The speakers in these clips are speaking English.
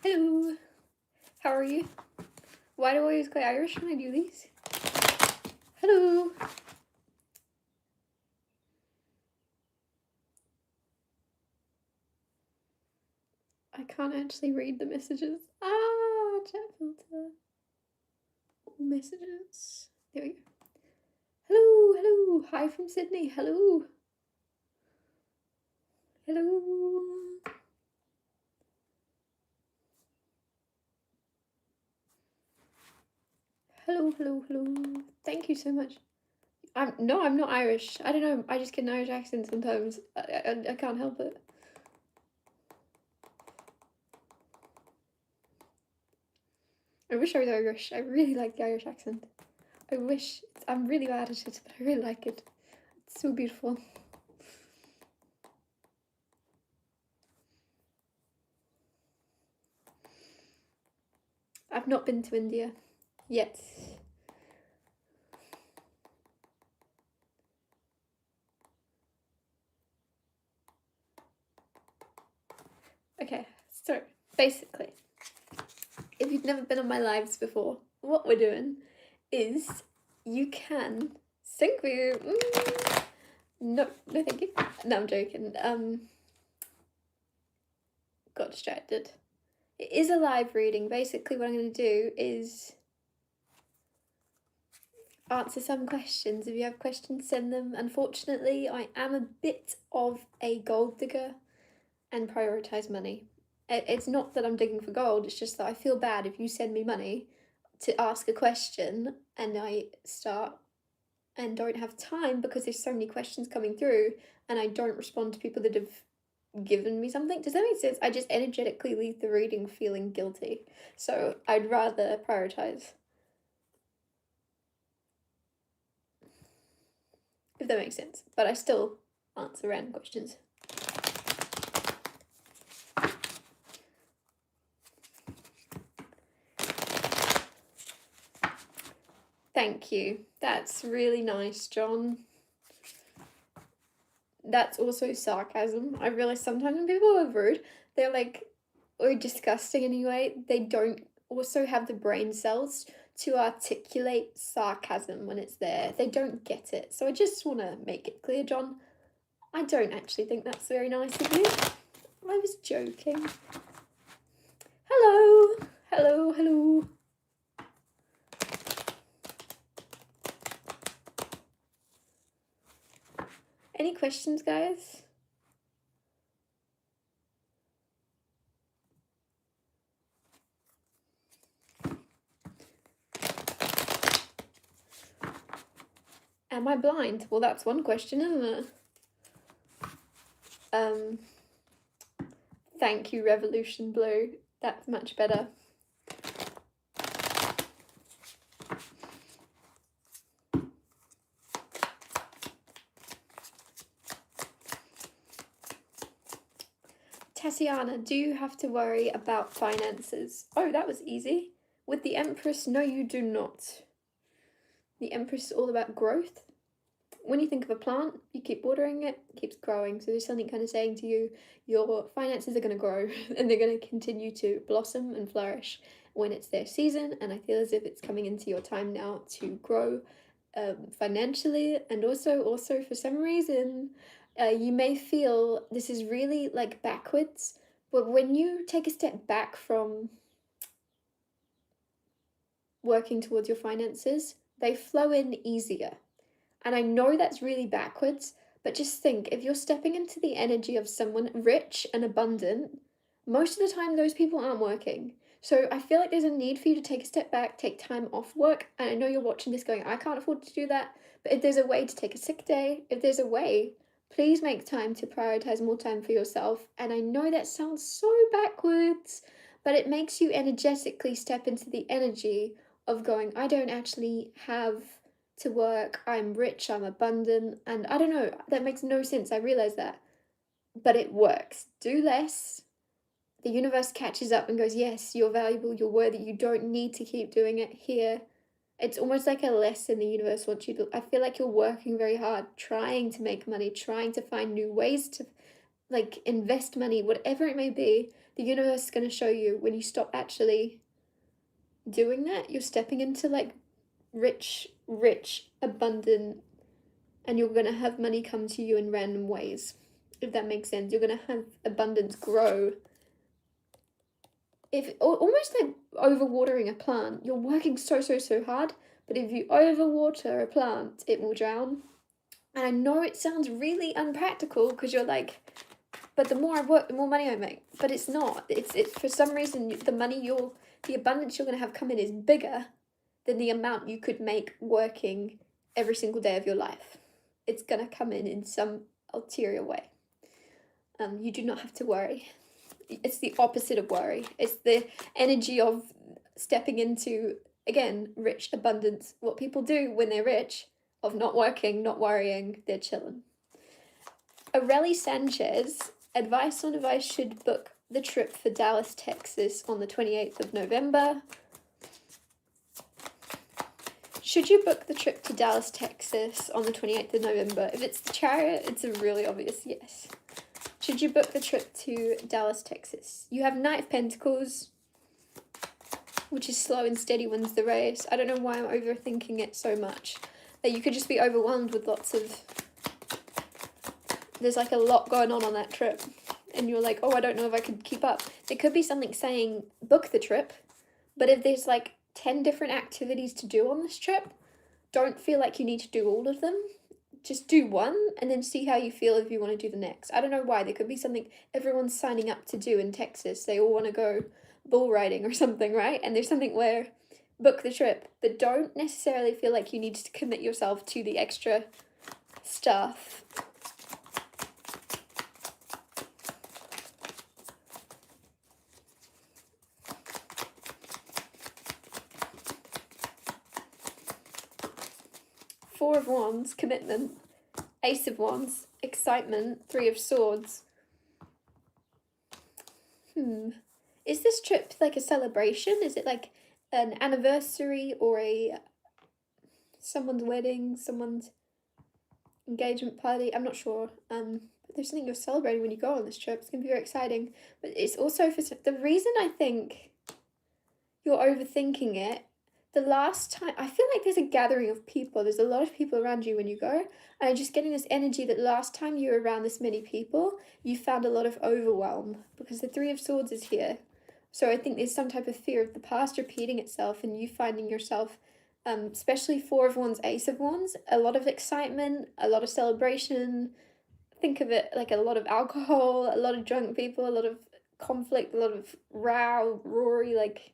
Hello. How are you? Why do I always go Irish when I do these? Hello. I can't actually read the messages. Chat filter. Messages. There we go. Hello, hello. Hi from Sydney. Hello. Hello. Hello, hello, hello. Thank you so much. I'm not Irish. I don't know. I just get an Irish accent sometimes. I can't help it. I wish I was Irish. I really like the Irish accent. I wish. I'm really bad at it, but I really like it. It's so beautiful. I've not been to India yet. Okay, so basically, if you've never been on my lives before, what we're doing is you can sing for you. No, thank you. No, I'm joking. Got distracted. It is a live reading. Basically, what I'm going to do is answer some questions. If you have questions, send them. Unfortunately, I am a bit of a gold digger and prioritize money. It's not that I'm digging for gold, it's just that I feel bad if you send me money to ask a question and I start and don't have time because there's so many questions coming through and I don't respond to people that have given me something. Does that make sense? I just energetically leave the reading feeling guilty. So I'd rather prioritize. If that makes sense. But I still answer random questions. Thank you. That's really nice, John. That's also sarcasm. I realize sometimes when people are rude, they're like, or disgusting anyway, they don't also have the brain cells to articulate sarcasm when it's there. They don't get it. So I just want to make it clear, John. I don't actually think that's very nice of you. I was joking. Hello. Hello, hello. Any questions, guys? Am I blind? Well, that's one question, isn't it? Thank you, Revolution Blue. That's much better. Tatiana, do you have to worry about finances? Oh, that was easy. With the Empress, no, you do not. The Empress is all about growth. When you think of a plant, you keep watering it, it keeps growing. So there's something kind of saying to you, your finances are going to grow and they're going to continue to blossom and flourish when it's their season. And I feel as if it's coming into your time now to grow financially. And also for some reason, you may feel this is really like backwards, but when you take a step back from working towards your finances, they flow in easier. And I know that's really backwards, but just think, if you're stepping into the energy of someone rich and abundant, most of the time those people aren't working. So I feel like there's a need for you to take a step back, take time off work. And I know you're watching this going, I can't afford to do that. But if there's a way to take a sick day, if there's a way, please make time to prioritize more time for yourself. And I know that sounds so backwards, but it makes you energetically step into the energy of going, I don't actually have to work, I'm rich, I'm abundant, and I don't know, that makes no sense, I realize that. But it works. Do less. The universe catches up and goes, yes, you're valuable, you're worthy, you don't need to keep doing it here. It's almost like a lesson the universe wants you to. I feel like you're working very hard, trying to make money, trying to find new ways to like invest money, whatever it may be, The universe is going to show you when you stop actually doing that, you're stepping into like rich, abundant, and you're going to have money come to you in random ways, if that makes sense. You're going to have abundance grow. If almost like overwatering a plant, you're working so hard, but if you overwater a plant, it will drown. And I know it sounds really unpractical because you're like, but the more I work, the more money I make. But it's not. It's for some reason the abundance you're going to have come in is bigger than the amount you could make working every single day of your life. It's going to come in some ulterior way. You do not have to worry. It's the opposite of worry. It's the energy of stepping into, again, rich abundance. What people do when they're rich, of not working, not worrying, they're chilling. Aureli Sanchez, advice on if I should book the trip for Dallas, Texas on the 28th of November. Should you book the trip to Dallas, Texas on the 28th of November? If it's the Chariot, it's a really obvious yes. Should you book the trip to Dallas, Texas? You have Knight of Pentacles, which is slow and steady wins the race. I don't know why I'm overthinking it so much. That you could just be overwhelmed with lots of... There's like a lot going on that trip. And you're like, oh, I don't know if I could keep up. There could be something saying, book the trip. But if there's like 10 different activities to do on this trip, don't feel like you need to do all of them. Just do one and then see how you feel if you want to do the next. I don't know why. There could be something everyone's signing up to do in Texas. They all want to go bull riding or something, right? And there's something where book the trip, but don't necessarily feel like you need to commit yourself to the extra stuff. Four of Wands, commitment. Ace of Wands, excitement. Three of Swords. Is this trip like a celebration? Is it like an anniversary or someone's wedding, someone's engagement party? I'm not sure. But there's something you're celebrating when you go on this trip. It's going to be very exciting. But it's also for the reason I think you're overthinking it. The last time, I feel like there's a gathering of people. There's a lot of people around you when you go. And I'm just getting this energy that last time you were around this many people, you found a lot of overwhelm because the Three of Swords is here. So I think there's some type of fear of the past repeating itself and you finding yourself, especially Four of Wands, Ace of Wands, a lot of excitement, a lot of celebration. Think of it like a lot of alcohol, a lot of drunk people, a lot of conflict, a lot of roary, like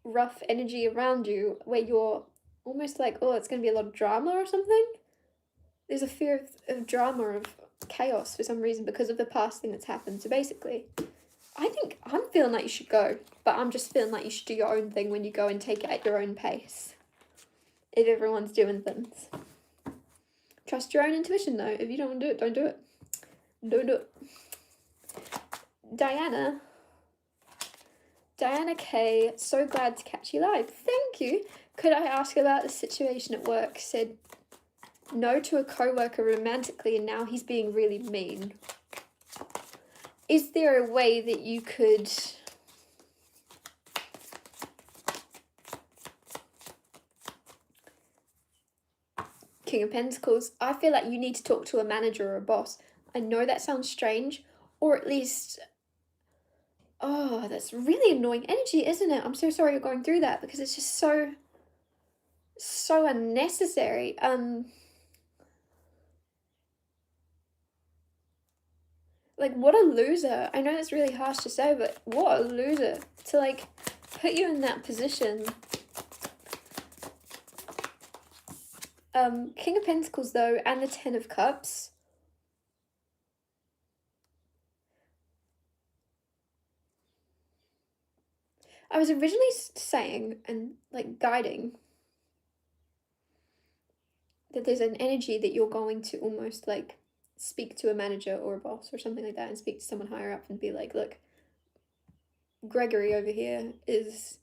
rough energy around you where you're almost like, oh, it's going to be a lot of drama or something. There's a fear of drama, of chaos for some reason because of the past thing that's happened. So basically, I think I'm feeling like you should go, but I'm just feeling like you should do your own thing when you go and take it at your own pace. If everyone's doing things. Trust your own intuition though. If you don't want to do it, don't do it. Don't do it. Diana K, so glad to catch you live. Thank you. Could I ask about the situation at work? Said no to a co-worker romantically and now he's being really mean. Is there a way that you could King of Pentacles? I feel like you need to talk to a manager or a boss. I know that sounds strange, or at least... Oh, that's really annoying energy, isn't it? I'm so sorry you're going through that because it's just so unnecessary. Like, what a loser. I know that's really harsh to say, but what a loser to, like, put you in that position. King of Pentacles, though, and the Ten of Cups. I was originally saying and, like, guiding that there's an energy that you're going to almost, like, speak to a manager or a boss or something like that and speak to someone higher up and be like, look, Gregory over here is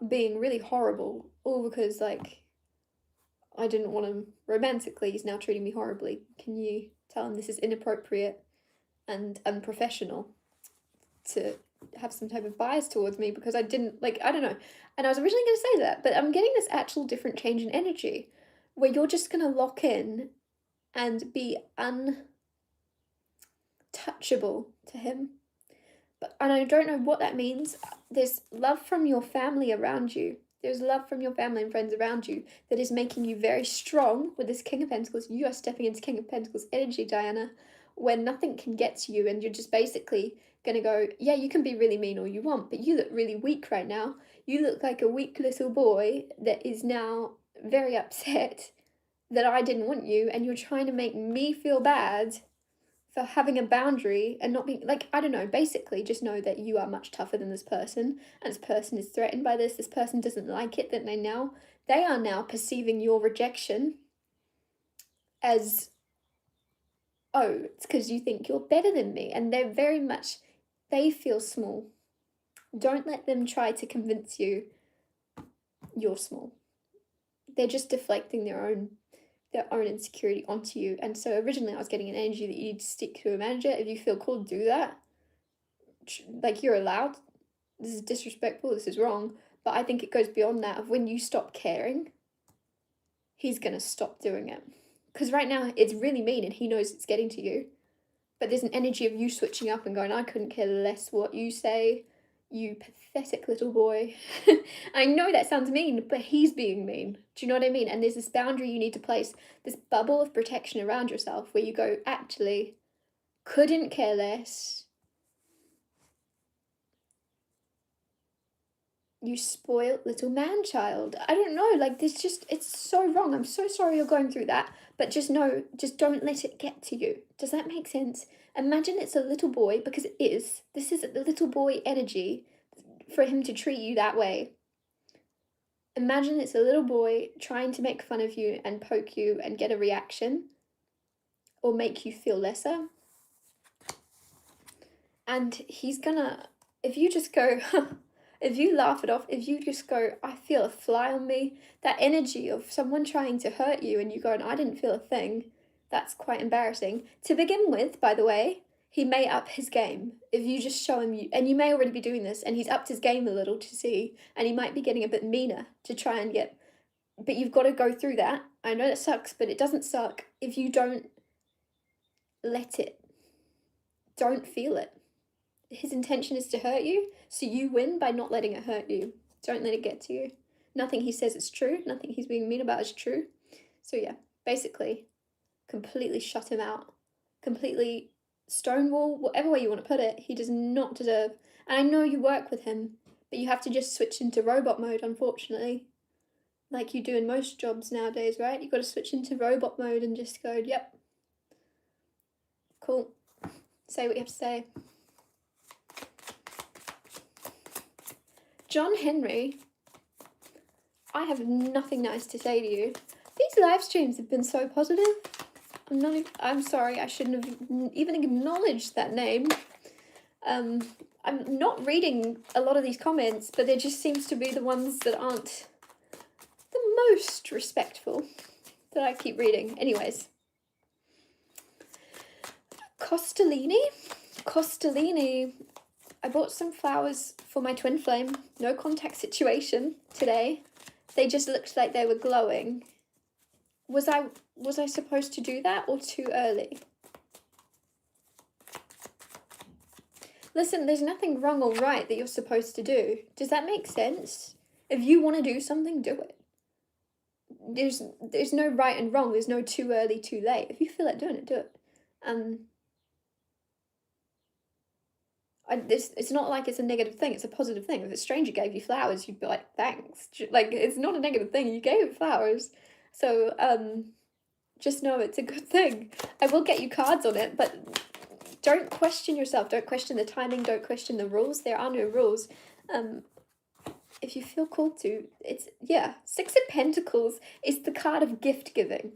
being really horrible, all because, like, I didn't want him romantically, he's now treating me horribly. Can you tell him this is inappropriate and unprofessional? to have some type of bias towards me because I didn't, like, I don't know. And I was originally going to say that, but I'm getting this actual different change in energy where you're just going to lock in and be untouchable to him. And I don't know what that means. There's love from your family around you. There's love from your family and friends around you that is making you very strong with this King of Pentacles. You are stepping into King of Pentacles energy, Diana, where nothing can get to you and you're just basically going to go, yeah, you can be really mean all you want, but you look really weak right now. You look like a weak little boy that is now very upset that I didn't want you, and you're trying to make me feel bad for having a boundary and not being, like, I don't know, basically just know that you are much tougher than this person, and this person is threatened by this person doesn't like it, that they are now perceiving your rejection as, oh, it's because you think you're better than me, and they feel small. Don't let them try to convince you you're small. They're just deflecting their own insecurity onto you. And so originally I was getting an energy that you need to stick to a manager. If you feel called to do that, like, you're allowed. This is disrespectful, this is wrong, but I think it goes beyond that. Of when you stop caring, he's gonna stop doing it. Because right now it's really mean and he knows it's getting to you, but there's an energy of you switching up and going, I couldn't care less what you say, you pathetic little boy. I know that sounds mean, but he's being mean. Do you know what I mean? And there's this boundary you need to place, this bubble of protection around yourself where you go, actually, couldn't care less. You spoiled little man-child. I don't know, like, it's so wrong. I'm so sorry you're going through that, but just know, just don't let it get to you. Does that make sense? Imagine it's a little boy, because it is. This is the little boy energy for him to treat you that way. Imagine it's a little boy trying to make fun of you and poke you and get a reaction or make you feel lesser. And he's gonna, if you just go, if you laugh it off, if you just go, I feel a fly on me, that energy of someone trying to hurt you and you go, I didn't feel a thing, that's quite embarrassing. To begin with, by the way, he may up his game. If you just show him, and you may already be doing this, and he's upped his game a little to see, and he might be getting a bit meaner to try and get, but you've got to go through that. I know that sucks, but it doesn't suck if you don't let it. Don't feel it. His intention is to hurt you, so you win by not letting it hurt you. Don't let it get to you. Nothing he says is true. Nothing he's being mean about is true. So yeah, basically, completely shut him out. Completely stonewall, whatever way you want to put it. He does not deserve. And I know you work with him, but you have to just switch into robot mode, unfortunately. Like you do in most jobs nowadays, right? You've got to switch into robot mode and just go, yep. Cool. Say what you have to say. John Henry, I have nothing nice to say to you. These live streams have been so positive. I'm sorry, I shouldn't have even acknowledged that name. I'm not reading a lot of these comments, but there just seems to be the ones that aren't the most respectful that I keep reading. Anyways. Costellini, I bought some flowers for my twin flame. No contact situation today. They just looked like they were glowing. Was I supposed to do that or too early? Listen, there's nothing wrong or right that you're supposed to do. Does that make sense? If you want to do something, do it. There's no right and wrong. There's no too early, too late. If you feel like doing it, do it. It's not like it's a negative thing, it's a positive thing. If a stranger gave you flowers, you'd be like, thanks. Like, it's not a negative thing, you gave it flowers. So, just know it's a good thing. I will get you cards on it, but don't question yourself, don't question the timing, don't question the rules. There are no rules. If you feel called to, Six of Pentacles is the card of gift giving.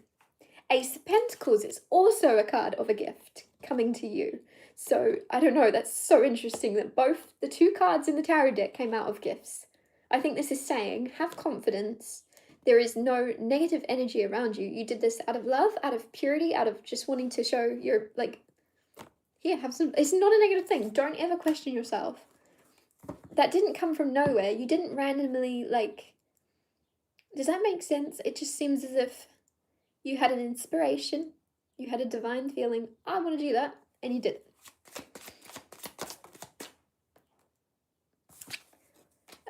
Ace of Pentacles is also a card of a gift coming to you. So, I don't know, that's so interesting that both the two cards in the tarot deck came out of gifts. I think this is saying, have confidence. There is no negative energy around you. You did this out of love, out of purity, out of just wanting to show your, like, Here, have some. It's not a negative thing. Don't ever question yourself. That didn't come from nowhere. You didn't randomly, like, does that make sense? It just seems as if you had an inspiration, you had a divine feeling, I want to do that, and you did it.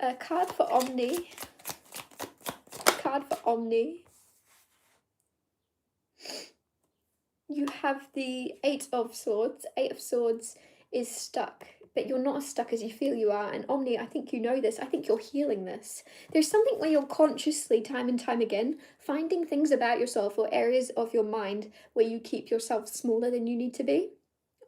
A card for Omni. Card for Omni. You have the Eight of Swords. Eight of Swords is stuck, but you're not as stuck as you feel you are. And Omni, I think you know this. I think you're healing this. There's something where you're consciously, time and time again, finding things about yourself or areas of your mind where you keep yourself smaller than you need to be.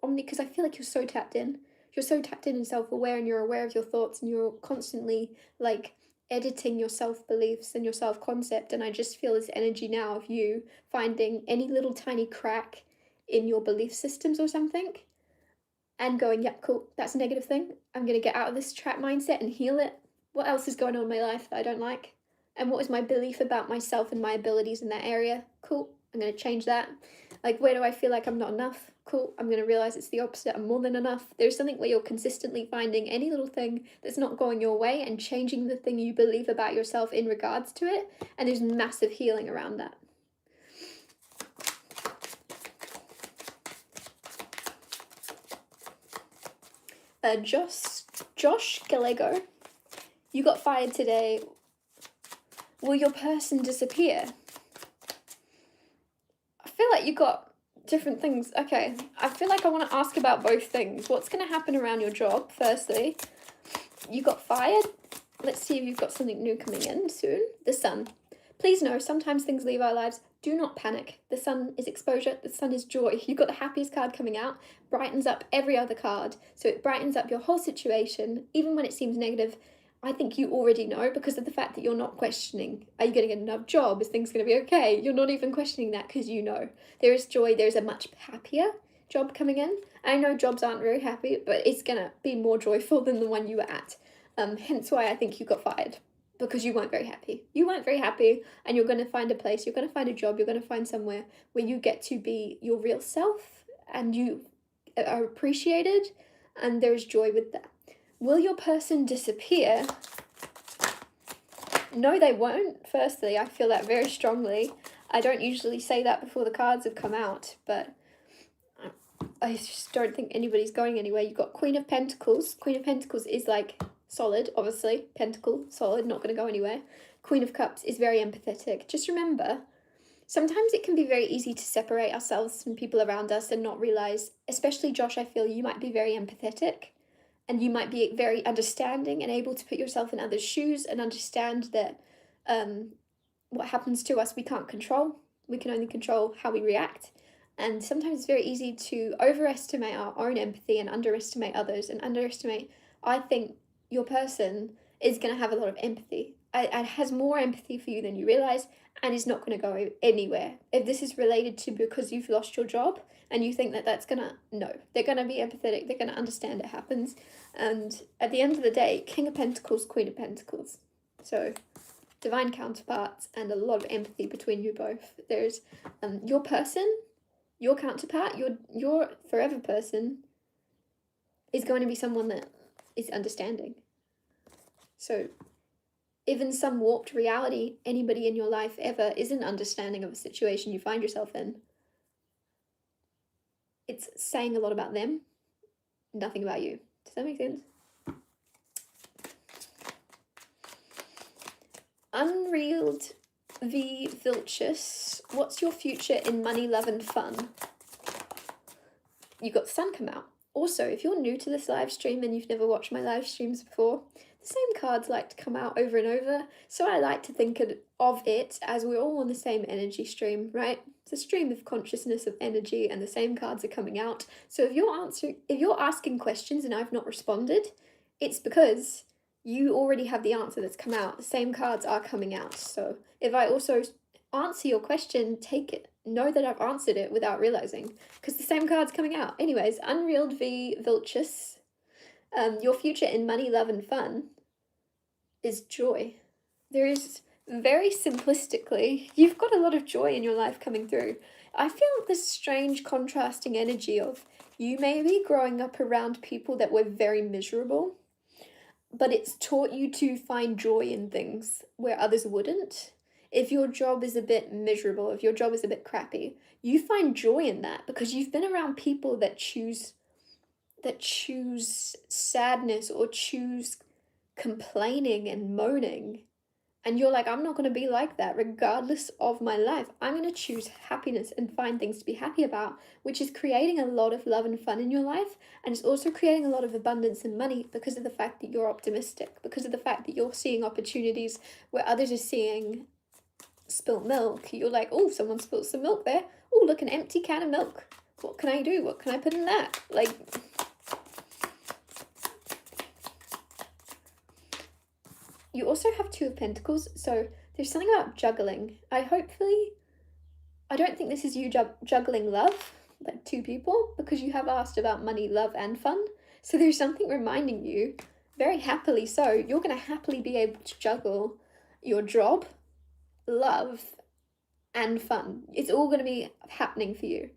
Omni, because I feel like you're so tapped in. You're so tapped in and self-aware, and you're aware of your thoughts, and you're constantly, like, editing your self-beliefs and your self-concept. And I just feel this energy now of you finding any little tiny crack in your belief systems or something and going, yep, cool, that's a negative thing. I'm going to get out of this trap mindset and heal it. What else is going on in my life that I don't like? And what is my belief about myself and my abilities in that area? Cool, I'm going to change that. Like, where do I feel like I'm not enough? Cool, I'm going to realize it's the opposite. I'm more than enough. There's something where you're consistently finding any little thing that's not going your way and changing the thing you believe about yourself in regards to it. And there's massive healing around that. Josh Gallego, you got fired today. Will your person disappear? I feel like you got different things. Okay, I feel like I want to ask about both things. What's going to happen around your job, firstly? You got fired. Let's see if you've got something new coming in soon. The Sun. Please know, sometimes things leave our lives. Do not panic. The Sun is exposure. The Sun is joy. You've got the happiest card coming out. Brightens up every other card. So it brightens up your whole situation, even when it seems negative. I think you already know because of the fact that you're not questioning. Are you going to get another job? Is things going to be okay? You're not even questioning that because you know. There is joy. There's a much happier job coming in. I know jobs aren't very happy, but it's going to be more joyful than the one you were at. Hence why I think you got fired. Because you weren't very happy. You weren't very happy, and you're going to find a place, you're going to find a job, you're going to find somewhere where you get to be your real self, and you are appreciated, and there's joy with that. Will your person disappear? No, they won't. Firstly, I feel that very strongly. I don't usually say that before the cards have come out, but I just don't think anybody's going anywhere. You've got Queen of Pentacles. Queen of Pentacles is like solid, obviously. Pentacle, solid, not going to go anywhere. Queen of Cups is very empathetic. Just remember, sometimes it can be very easy to separate ourselves from people around us and not realize, especially Josh, I feel you might be very empathetic and you might be very understanding and able to put yourself in others' shoes and understand that what happens to us we can't control. We can only control how we react. And sometimes it's very easy to overestimate our own empathy and underestimate others and underestimate, I think, your person is going to have a lot of empathy. It has more empathy for you than you realize, and is not going to go anywhere. If this is related to because you've lost your job and you think that that's going to, no, they're going to be empathetic. They're going to understand it happens. And at the end of the day, King of Pentacles, Queen of Pentacles. So divine counterparts and a lot of empathy between you both. There's your person, your counterpart, your forever person is going to be someone that is understanding. So if in some warped reality anybody in your life ever isn't understanding of a situation you find yourself in, it's saying a lot about them, nothing about you. Does that make sense? Unreeled v. Vilchus. What's your future in money, love and fun? You got the Sun come out. Also, if you're new to this live stream and you've never watched my live streams before, the same cards like to come out over and over. So I like to think of it as we're all on the same energy stream, right? It's a stream of consciousness, of energy, and the same cards are coming out. So if you're asking questions and I've not responded, it's because you already have the answer that's come out. The same cards are coming out. So if I also answer your question, take it. Know that I've answered it without realizing, because the same card's coming out. Anyways, Unreeled v. Vilchus. Your future in money, love, and fun is joy. There is, very simplistically, you've got a lot of joy in your life coming through. I feel this strange contrasting energy of you maybe growing up around people that were very miserable, but it's taught you to find joy in things where others wouldn't. If your job is a bit miserable, if your job is a bit crappy, you find joy in that because you've been around people that choose sadness or choose complaining and moaning. And you're like, I'm not going to be like that regardless of my life. I'm going to choose happiness and find things to be happy about, which is creating a lot of love and fun in your life. And it's also creating a lot of abundance and money because of the fact that you're optimistic, because of the fact that you're seeing opportunities where others are seeing spilt milk. You're like, oh, someone spilled some milk there. Oh, look, an empty can of milk. What can I do? What can I put in that? Like, you also have Two of Pentacles, so there's something about juggling. I don't think this is you juggling love, like two people, because you have asked about money, love, and fun. So there's something reminding you, very happily so, you're going to happily be able to juggle your job, love, and fun. It's all going to be happening for you.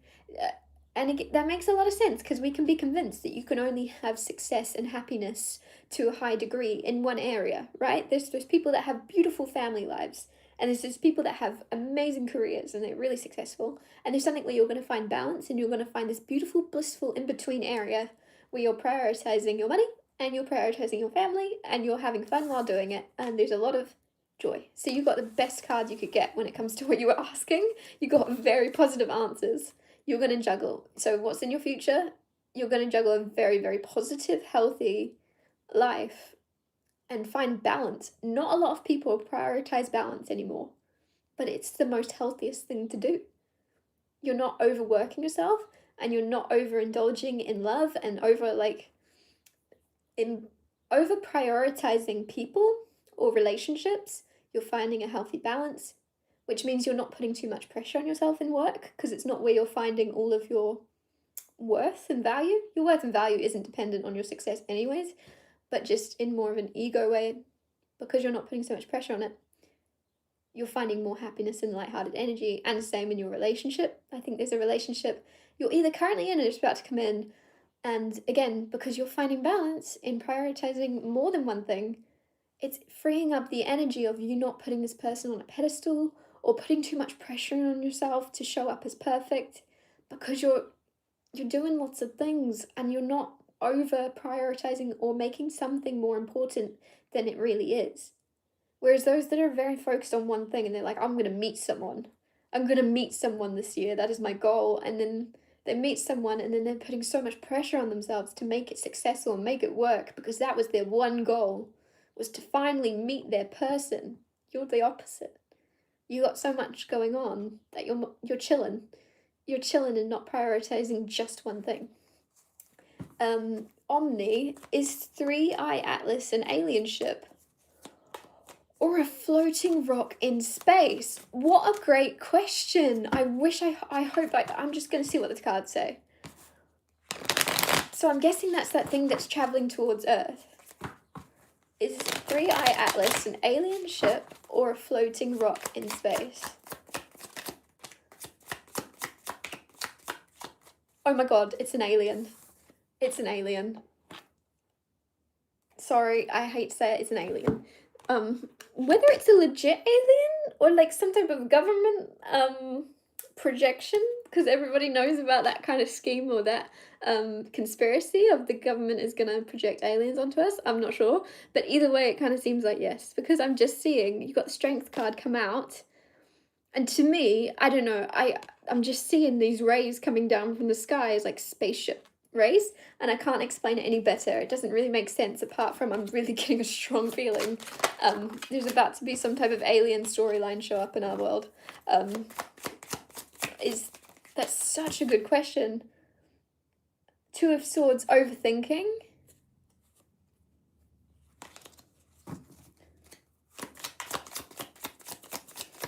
And that makes a lot of sense because we can be convinced that you can only have success and happiness to a high degree in one area, right? There's people that have beautiful family lives, and there's people that have amazing careers and they're really successful. And there's something where you're going to find balance and you're going to find this beautiful, blissful in-between area where you're prioritizing your money and you're prioritizing your family and you're having fun while doing it. And there's a lot of joy. So you got the best cards you could get when it comes to what you were asking. You got very positive answers. You're going to juggle. So what's in your future? You're going to juggle a very, very positive, healthy life and find balance. Not a lot of people prioritize balance anymore, but it's the most healthiest thing to do. You're not overworking yourself and you're not overindulging in love and over prioritizing people or relationships. You're finding a healthy balance, which means you're not putting too much pressure on yourself in work because it's not where you're finding all of your worth and value. Your worth and value isn't dependent on your success anyways, but just in more of an ego way, because you're not putting so much pressure on it, you're finding more happiness and lighthearted energy. And the same in your relationship. I think there's a relationship you're either currently in or just about to come in, and again, because you're finding balance in prioritizing more than one thing, it's freeing up the energy of you not putting this person on a pedestal or putting too much pressure on yourself to show up as perfect, because you're doing lots of things and you're not over prioritizing or making something more important than it really is. Whereas those that are very focused on one thing and they're like, I'm going to meet someone this year, that is my goal, and then they meet someone and then they're putting so much pressure on themselves to make it successful and make it work because that was their one goal, was to finally meet their person. You're the opposite. You got so much going on that you're chilling. You're chilling and not prioritizing just one thing. Omni is 3-eye Atlas an alien ship or a floating rock in space? What a great question. I'm just going to see what the cards say. So I'm guessing that's that thing that's traveling towards Earth. Is 3-eye Atlas an alien ship or a floating rock in space? Oh my god, it's an alien. It's an alien. Sorry, I hate to say it, it's an alien. Whether it's a legit alien or like some type of government projection, because everybody knows about that kind of scheme or that conspiracy of the government is going to project aliens onto us, I'm not sure. But either way, it kind of seems like yes, because I'm just seeing, you got the Strength card come out, and to me, I don't know, I'm just seeing these rays coming down from the sky as like spaceship rays, and I can't explain it any better. It doesn't really make sense apart from I'm really getting a strong feeling there's about to be some type of alien storyline show up in our world. That's such a good question. 2 of Swords, overthinking.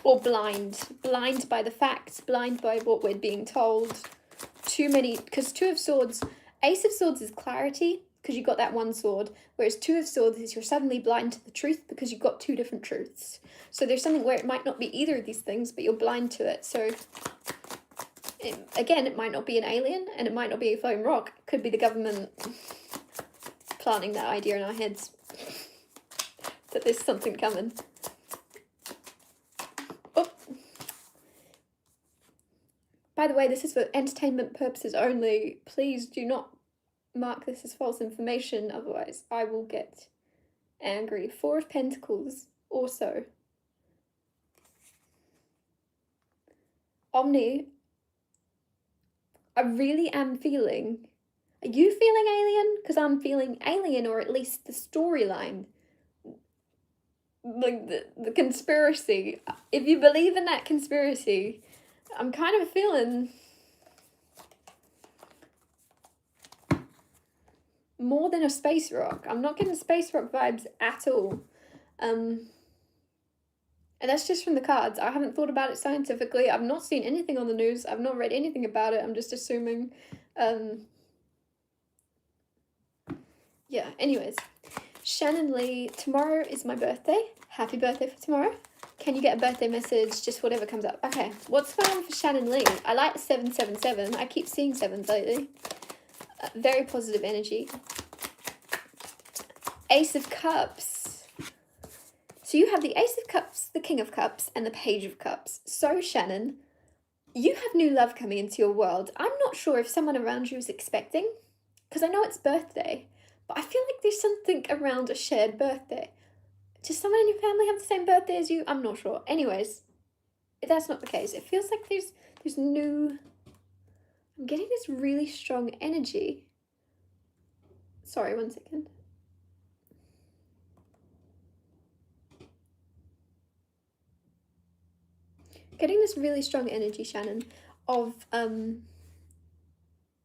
Or blind by the facts, blind by what we're being told. Too many, because 2 of Swords, Ace of Swords is clarity, because you got that one sword, whereas 2 of Swords is you're suddenly blind to the truth because you've got 2 different truths. So there's something where it might not be either of these things, but you're blind to it. So Again, it might not be an alien, and it might not be a floating rock. It could be the government planting that idea in our heads that there's something coming. Oh. By the way, this is for entertainment purposes only. Please do not mark this as false information, otherwise I will get angry. Four of Pentacles, also. Omni, I really am feeling... Are you feeling alien? Because I'm feeling alien, or at least the storyline. Like, the conspiracy. If you believe in that conspiracy, I'm kind of feeling... more than a space rock. I'm not getting space rock vibes at all. And that's just from the cards. I haven't thought about it scientifically. I've not seen anything on the news. I've not read anything about it. I'm just assuming. Yeah, anyways. Shannon Lee, tomorrow is my birthday. Happy birthday for tomorrow. Can you get a birthday message? Just whatever comes up. Okay, what's going on for Shannon Lee? I like 777. I keep seeing 7s lately. Very positive energy. Ace of Cups. So you have the Ace of Cups, the King of Cups, and the Page of Cups. So Shannon, you have new love coming into your world. I'm not sure if someone around you is expecting, because I know it's birthday, but I feel like there's something around a shared birthday. Does someone in your family have the same birthday as you? I'm not sure. Anyways, if that's not the case, it feels like there's new... I'm getting this really strong energy. Sorry, one second. Getting this really strong energy, Shannon, of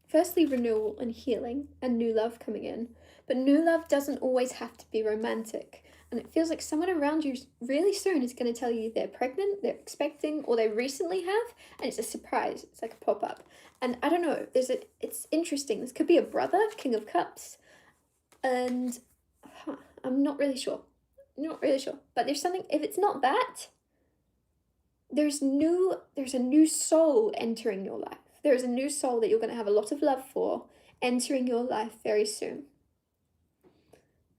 firstly renewal and healing and new love coming in. But new love doesn't always have to be romantic. And it feels like someone around you really soon is going to tell you they're pregnant, they're expecting, or they recently have, and it's a surprise. It's like a pop-up. And I don't know, it's interesting. This could be a brother, King of Cups, and I'm not really sure. Not really sure. But there's something, if it's not that, there's a new soul entering your life. There's a new soul that you're going to have a lot of love for entering your life very soon.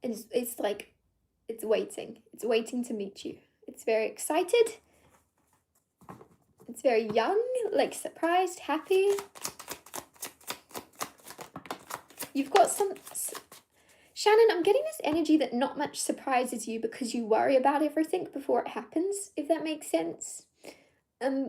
It's like, it's waiting to meet you. It's very excited. It's very young, like surprised, happy. You've got some... Shannon, I'm getting this energy that not much surprises you because you worry about everything before it happens, if that makes sense.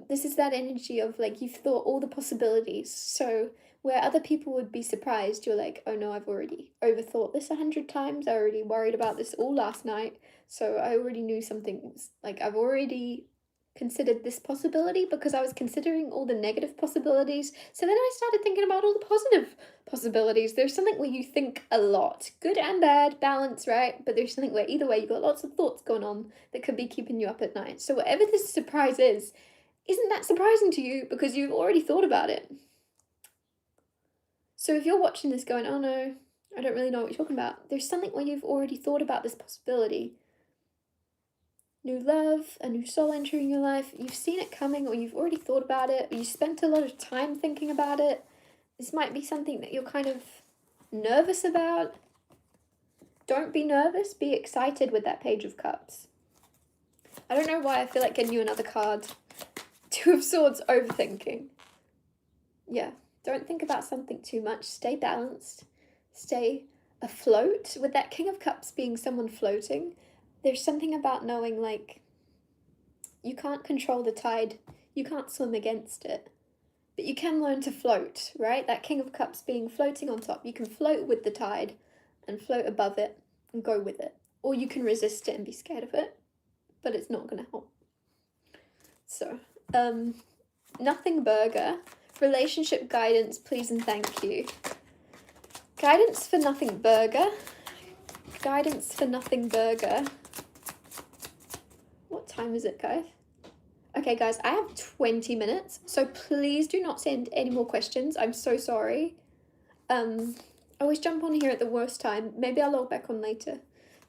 This is that energy of like, you've thought all the possibilities. So where other people would be surprised, you're like, oh no, I've already overthought this 100 times. I already worried about this all last night. So I already knew something, like I've already considered this possibility because I was considering all the negative possibilities. So then I started thinking about all the positive possibilities. There's something where you think a lot, good and bad, balance, right? But there's something where either way, you've got lots of thoughts going on that could be keeping you up at night. So whatever this surprise is, isn't that surprising to you because you've already thought about it? So if you're watching this going, oh no, I don't really know what you're talking about, there's something where you've already thought about this possibility. New love, a new soul entering your life, you've seen it coming, or you've already thought about it, or you spent a lot of time thinking about it. This might be something that you're kind of nervous about. Don't be nervous, be excited with that Page of Cups. I don't know why I feel like getting you another card. Two of Swords, overthinking. Yeah, don't think about something too much. Stay balanced. Stay afloat. With that King of Cups being someone floating, there's something about knowing, like, you can't control the tide. You can't swim against it. But you can learn to float, right? That King of Cups being floating on top. You can float with the tide and float above it and go with it. Or you can resist it and be scared of it. But it's not going to help. So... Nothing Burger, relationship guidance, please and thank you. Guidance for Nothing Burger. Guidance for Nothing Burger. What time is it, guys? Okay, guys, I have 20 minutes, so please do not send any more questions. I'm so sorry. I always jump on here at the worst time. Maybe I'll log back on later.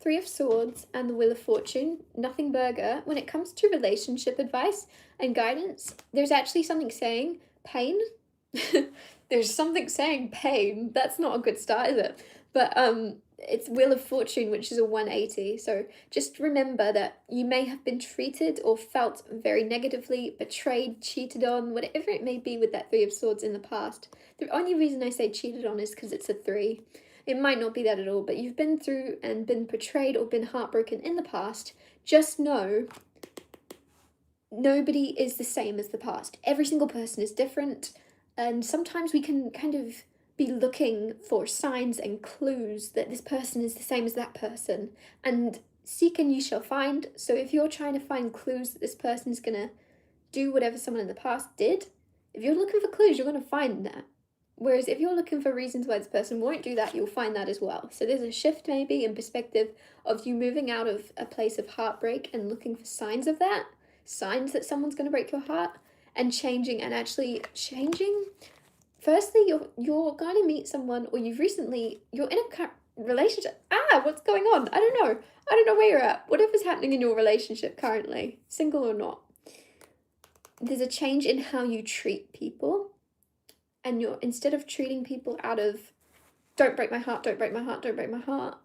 Three of Swords and the Wheel of Fortune, Nothing Burger. When it comes to relationship advice and guidance, there's actually something saying, pain. There's something saying pain. That's not a good start, is it? But it's Wheel of Fortune, which is a 180. So just remember that you may have been treated or felt very negatively, betrayed, cheated on, whatever it may be with that Three of Swords in the past. The only reason I say cheated on is because it's a 3. It might not be that at all, but you've been through and been betrayed or been heartbroken in the past. Just know nobody is the same as the past. Every single person is different, and sometimes we can kind of be looking for signs and clues that this person is the same as that person, and seek and you shall find. So if you're trying to find clues that this person is gonna do whatever someone in the past did, if you're looking for clues, you're gonna find that. Whereas if you're looking for reasons why this person won't do that, you'll find that as well. So there's a shift maybe in perspective of you moving out of a place of heartbreak and looking for signs of that, signs that someone's going to break your heart, and changing and actually changing. Firstly, you're going to meet someone, or you're in a relationship. What's going on? I don't know where you're at. Whatever's happening in your relationship currently, single or not. There's a change in how you treat people. And instead of treating people out of, don't break my heart, don't break my heart, don't break my heart,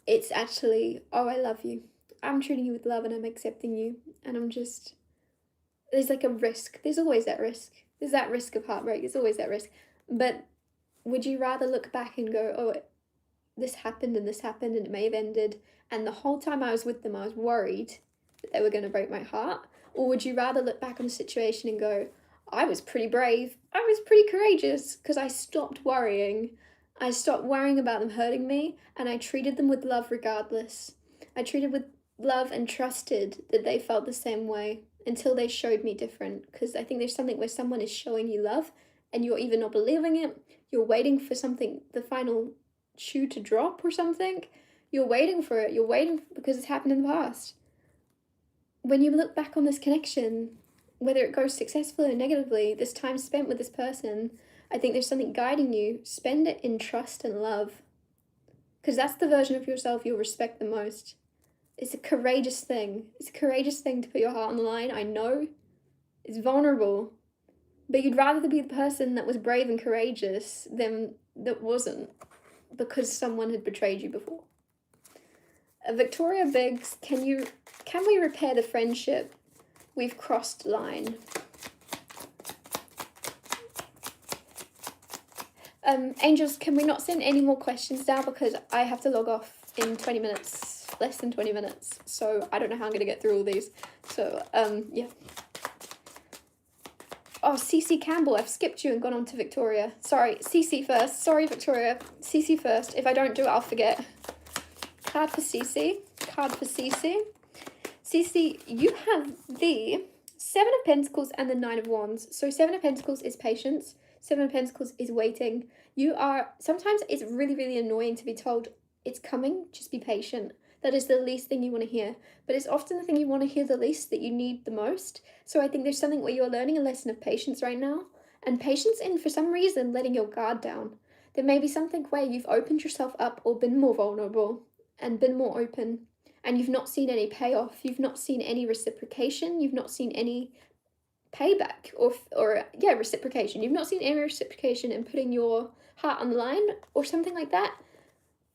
it's actually, oh, I love you. I'm treating you with love and I'm accepting you. And there's like a risk. There's always that risk. There's that risk of heartbreak. There's always that risk. But would you rather look back and go, oh, this happened and it may have ended, and the whole time I was with them, I was worried that they were going to break my heart? Or would you rather look back on a situation and go, I was pretty brave, I was pretty courageous, because I stopped worrying. I stopped worrying about them hurting me, and I treated them with love regardless. I treated with love and trusted that they felt the same way until they showed me different. Because I think there's something where someone is showing you love and you're even not believing it. You're waiting for something, the final shoe to drop or something. You're waiting for it. You're waiting because it's happened in the past. When you look back on this connection, whether it goes successfully or negatively, this time spent with this person, I think there's something guiding you. Spend it in trust and love. Because that's the version of yourself you'll respect the most. It's a courageous thing. It's a courageous thing to put your heart on the line. I know. It's vulnerable. But you'd rather be the person that was brave and courageous than that wasn't, because someone had betrayed you before. Victoria begs, can we repair the friendship? We've crossed line. Angels, can we not send any more questions now, because I have to log off in 20 minutes, less than 20 minutes. So I don't know how I'm going to get through all these. So, yeah. Oh, Cece Campbell, I've skipped you and gone on to Victoria. Sorry, Cece first. Sorry, Victoria. Cece first. If I don't do it, I'll forget. Card for Cece. Card for Cece. Cece, you have the 7 of Pentacles and the 9 of Wands. So 7 of Pentacles is patience. 7 of Pentacles is waiting. Sometimes it's really, really annoying to be told it's coming, just be patient. That is the least thing you want to hear. But it's often the thing you want to hear the least that you need the most. So I think there's something where you're learning a lesson of patience right now. And patience in, for some reason, letting your guard down. There may be something where you've opened yourself up or been more vulnerable and been more open. And you've not seen any payoff, you've not seen any reciprocation, you've not seen any payback or reciprocation. You've not seen any reciprocation in putting your heart on the line or something like that.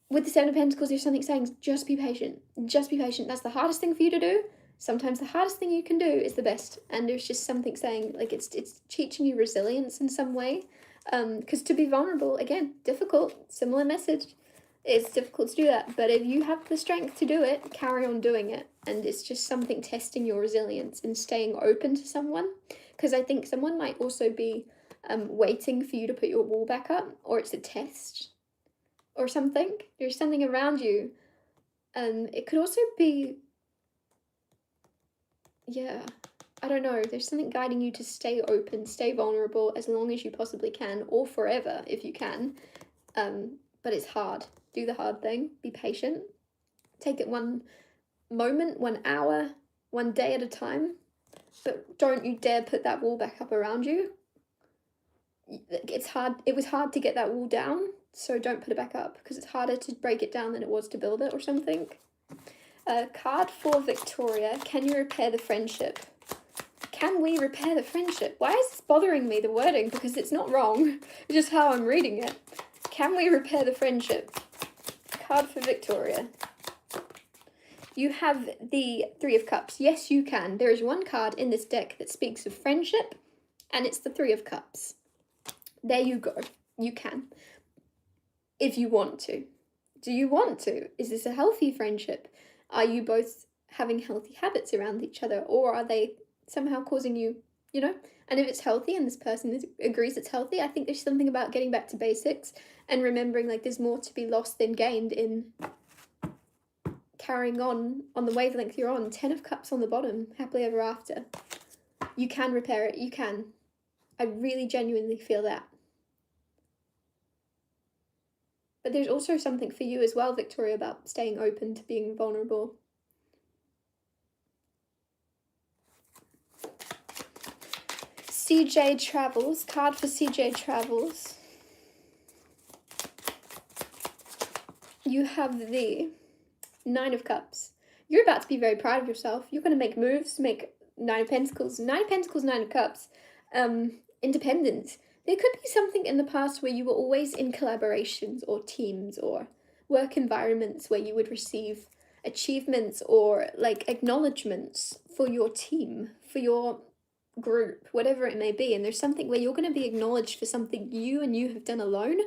With the 7 of Pentacles, there's something saying, just be patient. Just be patient. That's the hardest thing for you to do. Sometimes the hardest thing you can do is the best. And there's just something saying, like, it's teaching you resilience in some way. Because to be vulnerable, again, difficult, similar message. It's difficult to do that, but if you have the strength to do it, carry on doing it. And it's just something testing your resilience and staying open to someone. Because I think someone might also be waiting for you to put your wall back up, or it's a test or something. There's something around you. It could also be, yeah, I don't know. There's something guiding you to stay open, stay vulnerable as long as you possibly can, or forever if you can. But it's hard. Do the hard thing. Be patient. Take it one moment, 1 hour, 1 day at a time. But don't you dare put that wall back up around you. It's hard. It was hard to get that wall down, so don't put it back up, because it's harder to break it down than it was to build it or something. Card for Victoria. Can you repair the friendship? Can we repair the friendship? Why is this bothering me, the wording? Because it's not wrong. It's just how I'm reading it. Can we repair the friendship? Card for Victoria. You have the Three of Cups. Yes, you can. There is one card in this deck that speaks of friendship, and it's the Three of Cups. There you go. You can. If you want to. Do you want to? Is this a healthy friendship? Are you both having healthy habits around each other, or are they somehow causing you, And if it's healthy and this person agrees it's healthy, I think there's something about getting back to basics and remembering like there's more to be lost than gained in carrying on the wavelength you're on. 10 of Cups on the bottom, happily ever after. You can repair it. You can. I really genuinely feel that. But there's also something for you as well, Victoria, about staying open to being vulnerable. CJ Travels, card for CJ Travels. You have the Nine of Cups. You're about to be very proud of yourself. You're going to make moves, make Nine of Pentacles. Nine of Pentacles, Nine of Cups. Independence. There could be something in the past where you were always in collaborations or teams or work environments where you would receive achievements or like acknowledgements for your team, for your group, whatever it may be. And there's something where you're going to be acknowledged for something you have done alone.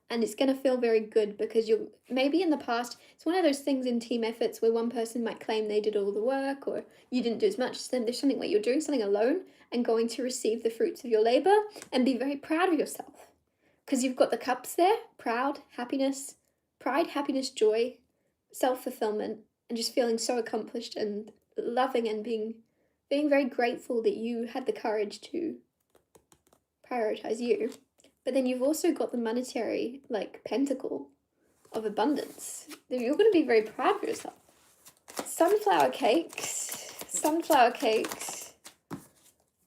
And it's going to feel very good because you're maybe in the past, it's one of those things in team efforts where one person might claim they did all the work or you didn't do as much as them. There's something where you're doing something alone and going to receive the fruits of your labor and be very proud of yourself because you've got the cups there, proud, happiness, pride, happiness, joy, self-fulfillment, and just feeling so accomplished and loving and being very grateful that you had the courage to prioritize you. But then you've also got the monetary, like, pentacle of abundance. You're going to be very proud of yourself. Sunflower cakes.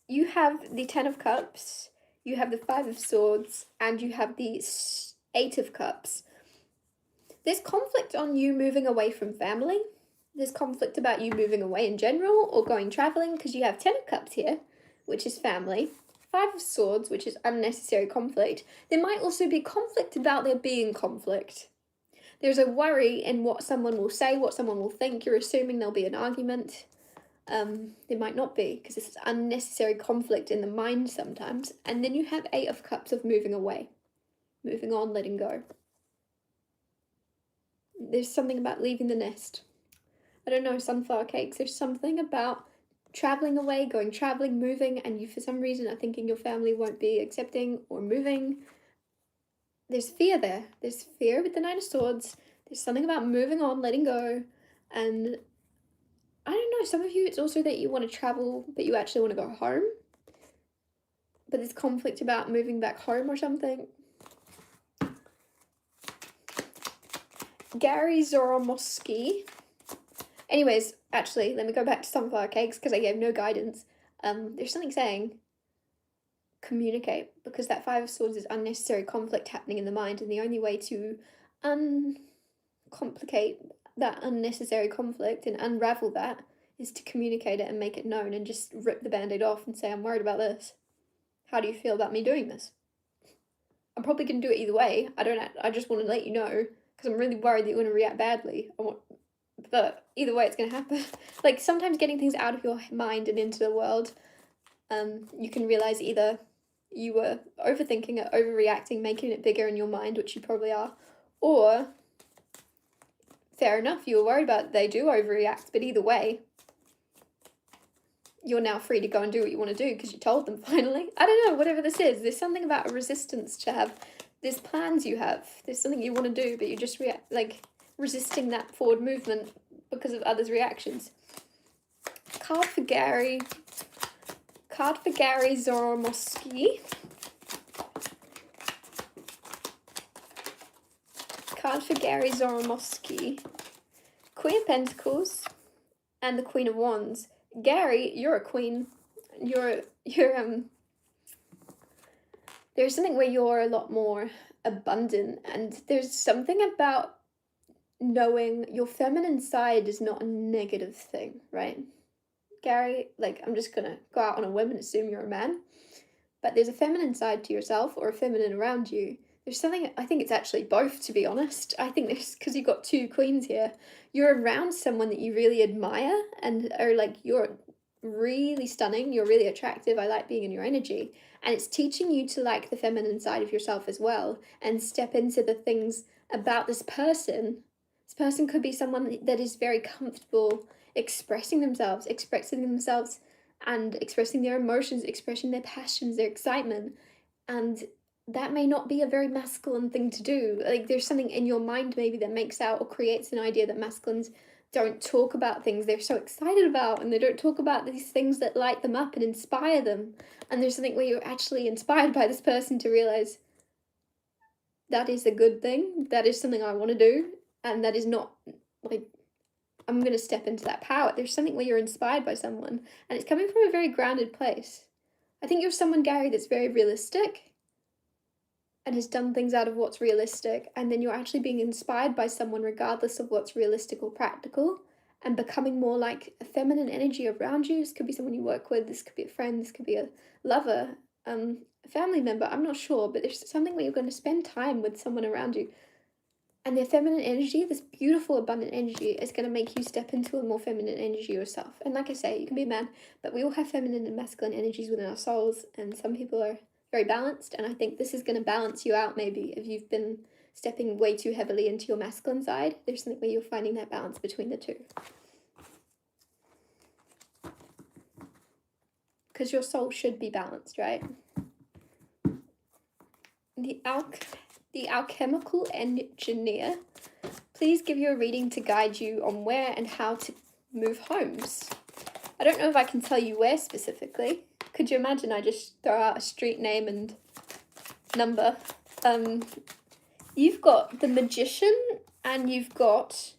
You have the 10 of Cups, you have the 5 of Swords, and you have the 8 of Cups. There's conflict on you moving away from family. There's conflict about you moving away in general or going traveling because you have 10 of Cups here, which is family. 5 of Swords, which is unnecessary conflict. There might also be conflict about there being conflict. There's a worry in what someone will say, what someone will think. You're assuming there'll be an argument. There might not be, because this is unnecessary conflict in the mind sometimes. And then you have 8 of Cups of moving away. Moving on, letting go. There's something about leaving the nest. I don't know, sunflower cakes. There's something about traveling away, going traveling, moving, and you for some reason are thinking your family won't be accepting or moving. There's fear there. There's fear with the 9 of Swords. There's something about moving on, letting go, and I don't know, some of you it's also that you want to travel but you actually want to go home. But there's conflict about moving back home or something. Gary Zoromowski. Anyways, actually, let me go back to sunflower cakes because I gave no guidance. There's something saying communicate, because that 5 of Swords is unnecessary conflict happening in the mind, and the only way to uncomplicate that unnecessary conflict and unravel that is to communicate it and make it known and just rip the band-aid off and say, I'm worried about this. How do you feel about me doing this? I'm probably going to do it either way. I just want to let you know because I'm really worried that you're going to react badly. But either way, it's going to happen. Like, sometimes getting things out of your mind and into the world, you can realize either you were overthinking it, overreacting, making it bigger in your mind, which you probably are, or, fair enough, you were worried about it, they do overreact, but either way, you're now free to go and do what you want to do because you told them finally. I don't know, whatever this is, there's something about a resistance to have, there's plans you have, there's something you want to do, but you just react, like, resisting that forward movement because of others' reactions. Card for Gary Zoromowski. Card for Gary Zoromowski. Queen of Pentacles and the Queen of Wands. Gary, you're a queen. There's something where you're a lot more abundant, and there's something about knowing your feminine side is not a negative thing, right? Gary, like, I'm just gonna go out on a whim and assume you're a man, but there's a feminine side to yourself or a feminine around you. There's something, I think it's actually both, to be honest. I think there's, because you've got two queens here, you're around someone that you really admire and are like, you're really stunning, you're really attractive, I like being in your energy. And it's teaching you to like the feminine side of yourself as well and step into the things about this person. This person could be someone that is very comfortable expressing themselves and expressing their emotions, expressing their passions, their excitement. And that may not be a very masculine thing to do. Like, there's something in your mind maybe that makes out or creates an idea that masculines don't talk about things they're so excited about, and they don't talk about these things that light them up and inspire them. And there's something where you're actually inspired by this person to realize that is a good thing, that is something I want to do, and that is not like, I'm going to step into that power. There's something where you're inspired by someone, and it's coming from a very grounded place. I think you're someone, Gary, that's very realistic and has done things out of what's realistic, and then you're actually being inspired by someone regardless of what's realistic or practical, and becoming more like a feminine energy around you. This could be someone you work with, this could be a friend, this could be a lover, a family member, I'm not sure, but there's something where you're going to spend time with someone around you. And their feminine energy, this beautiful, abundant energy, is going to make you step into a more feminine energy yourself. And like I say, you can be a man, but we all have feminine and masculine energies within our souls, and some people are very balanced, and I think this is going to balance you out maybe if you've been stepping way too heavily into your masculine side. There's something where you're finding that balance between the two. Because your soul should be balanced, right? The alchemical engineer, please give your reading to guide you on where and how to move homes. I don't know if I can tell you where specifically. Could you imagine I just throw out a street name and number? You've got the Magician and you've got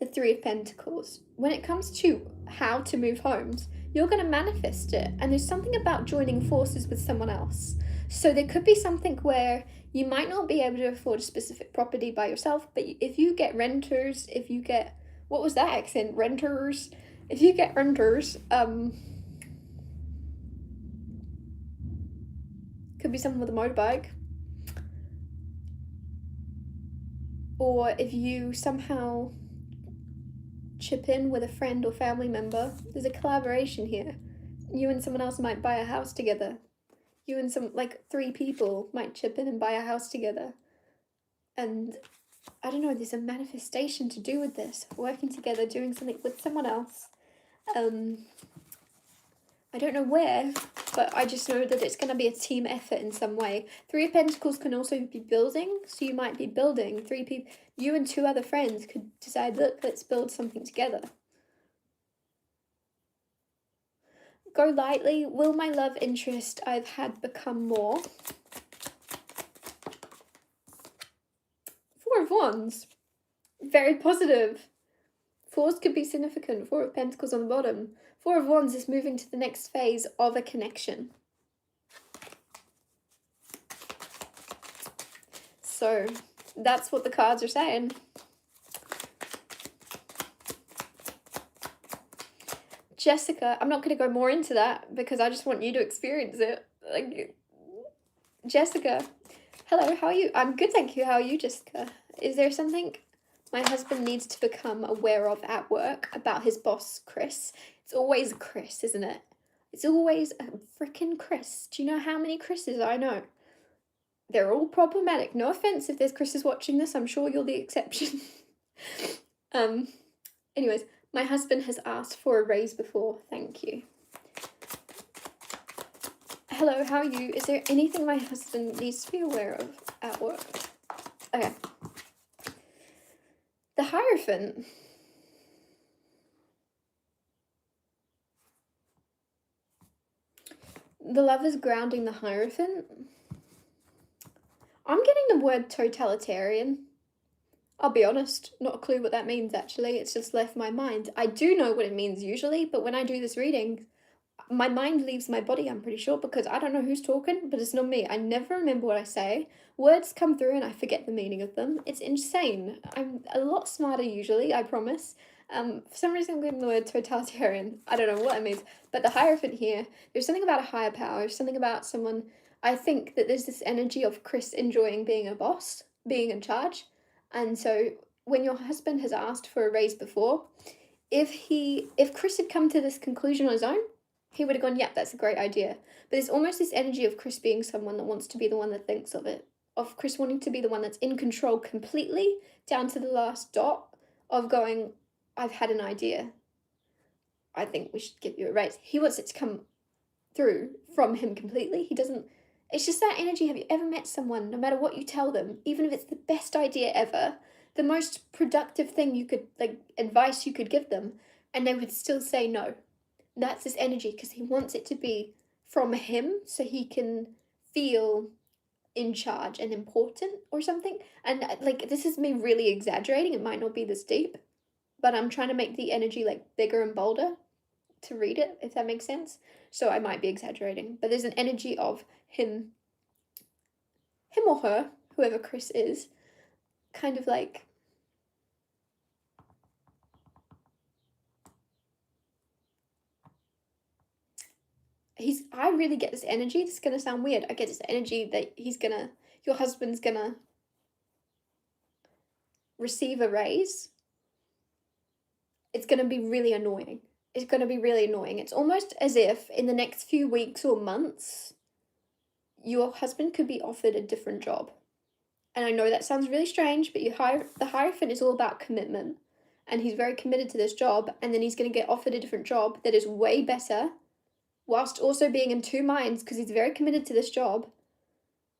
the Three of Pentacles. When it comes to how to move homes, you're going to manifest it. And there's something about joining forces with someone else. So there could be something where you might not be able to afford a specific property by yourself, but if you get renters, if you get, what was that accent? Renters? If you get renters, could be someone with a motorbike. Or if you somehow chip in with a friend or family member, there's a collaboration here. You and someone else might buy a house together. You and some, like, 3 people might chip in and buy a house together. And I don't know, there's a manifestation to do with this. Working together, doing something with someone else. I don't know where, but I just know that it's going to be a team effort in some way. 3 of Pentacles can also be building, so you might be building. 3 people, you and 2 other friends could decide, look, let's build something together. Go lightly. Will my love interest I've had become more? 4 of Wands. Very positive. 4s could be significant. 4 of Pentacles on the bottom. 4 of Wands is moving to the next phase of a connection. So that's what the cards are saying. Jessica, I'm not going to go more into that because I just want you to experience it. Like, Jessica, hello, how are you? I'm good, thank you. How are you, Jessica? Is there something my husband needs to become aware of at work about his boss, Chris? It's always Chris, isn't it? It's always a freaking Chris. Do you know how many Chris's I know? They're all problematic. No offense if there's Chris's watching this. I'm sure you're the exception. Anyways, my husband has asked for a raise before. Thank you. Hello, how are you? Is there anything my husband needs to be aware of at work? Okay. The Hierophant. The Lover's grounding the Hierophant. I'm getting the word totalitarian. I'll be honest, not a clue what that means actually. It's just left my mind. I do know what it means usually, but when I do this reading, my mind leaves my body, I'm pretty sure, because I don't know who's talking, but it's not me. I never remember what I say. Words come through and I forget the meaning of them. It's insane. I'm a lot smarter usually, I promise. For some reason I'm getting the word totalitarian. I don't know what it means. But the Hierophant here, there's something about a higher power, something about someone. I think that there's this energy of Chris enjoying being a boss, being in charge. And so when your husband has asked for a raise before, if Chris had come to this conclusion on his own, he would have gone, yep, that's a great idea. But there's almost this energy of Chris being someone that wants to be the one that thinks of it, of Chris wanting to be the one that's in control completely, down to the last dot, of going, I've had an idea. I think we should give you a raise. He wants it to come through from him completely. He doesn't, it's just that energy. Have you ever met someone, no matter what you tell them, even if it's the best idea ever, the most productive thing you could, like, advice you could give them, and they would still say no? That's his energy, because he wants it to be from him so he can feel in charge and important or something. And like, this is me really exaggerating. It might not be this deep, but I'm trying to make the energy like bigger and bolder to read it, if that makes sense. So I might be exaggerating, but there's an energy of him or her, whoever Chris is, kind of like, I really get this energy. This is gonna sound weird. I get this energy that your husband's gonna receive a raise. It's gonna be really annoying. It's gonna be really annoying. It's almost as if in the next few weeks or months, your husband could be offered a different job. And I know that sounds really strange, but the Hierophant is all about commitment. And he's very committed to this job, and then he's going to get offered a different job that is way better, whilst also being in two minds because he's very committed to this job.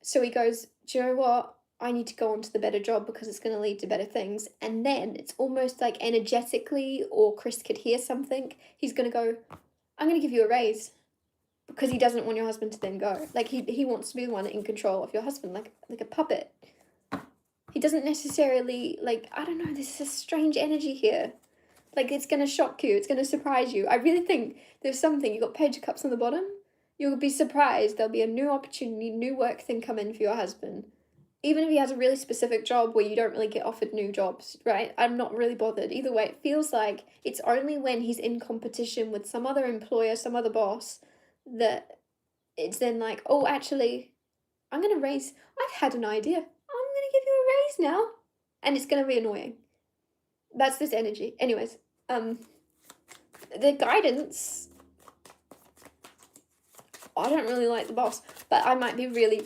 So he goes, do you know what? I need to go on to the better job because it's going to lead to better things. And then it's almost like energetically, or Chris could hear something, he's going to go, I'm going to give you a raise. Because he doesn't want your husband to then go. Like, he wants to be the one in control of your husband, like a puppet. He doesn't necessarily, like, I don't know, this is a strange energy here. Like, it's going to shock you. It's going to surprise you. I really think there's something. You got Page of Cups on the bottom. You'll be surprised. There'll be a new opportunity, new work thing come in for your husband. Even if he has a really specific job where you don't really get offered new jobs, right? I'm not really bothered. Either way, it feels like it's only when he's in competition with some other employer, some other boss, that it's then like, oh, actually, I've had an idea. I'm going to give you a raise now. And it's going to be annoying. That's this energy. Anyways, the guidance, I don't really like the boss, but I might be really,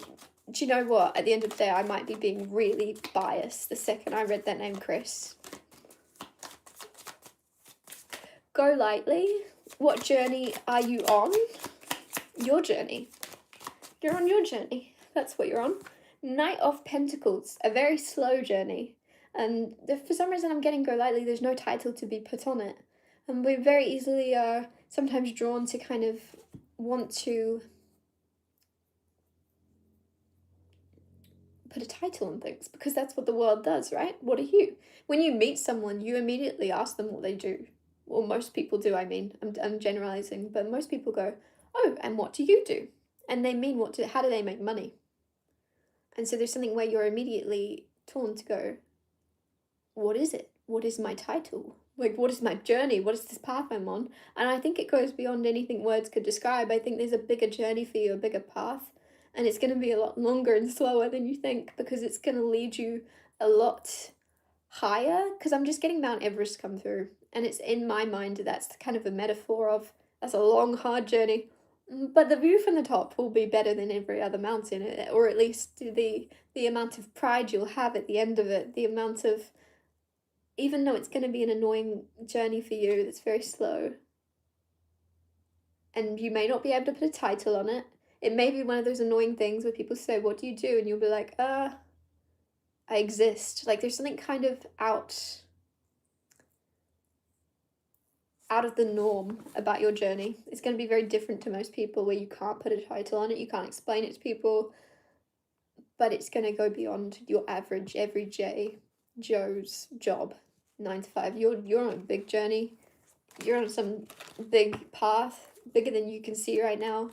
do you know what? At the end of the day, I might be being really biased the second I read that name, Chris. Go lightly. What journey are you on? Your journey. You're on your journey. That's what you're on. Knight of Pentacles, a very slow journey. And for some reason I'm getting go lightly, there's no title to be put on it. And we very easily are sometimes drawn to kind of want to put a title on things, because that's what the world does, right? What are you? When you meet someone, you immediately ask them what they do. Well, most people do, I mean. I'm generalizing, but most people go, oh, and what do you do? And they mean how do they make money? And so there's something where you're immediately torn to go, what is it? What is my title? Like, what is my journey? What is this path I'm on? And I think it goes beyond anything words could describe. I think there's a bigger journey for you, a bigger path. And it's going to be a lot longer and slower than you think, because it's going to lead you a lot higher. Because I'm just getting Mount Everest come through. And it's in my mind, that's kind of a metaphor of, that's a long, hard journey. But the view from the top will be better than every other mountain, or at least the amount of pride you'll have at the end of it, the amount of, even though it's going to be an annoying journey for you, it's very slow. And you may not be able to put a title on it. It may be one of those annoying things where people say, what do you do? And you'll be like, I exist. Like, there's something kind of out of the norm about your journey. It's going to be very different to most people, where you can't put a title on it, you can't explain it to people, but it's going to go beyond your average everyday Joe's job, 9 to 5. You're on a big journey. You're on some big path, bigger than you can see right now.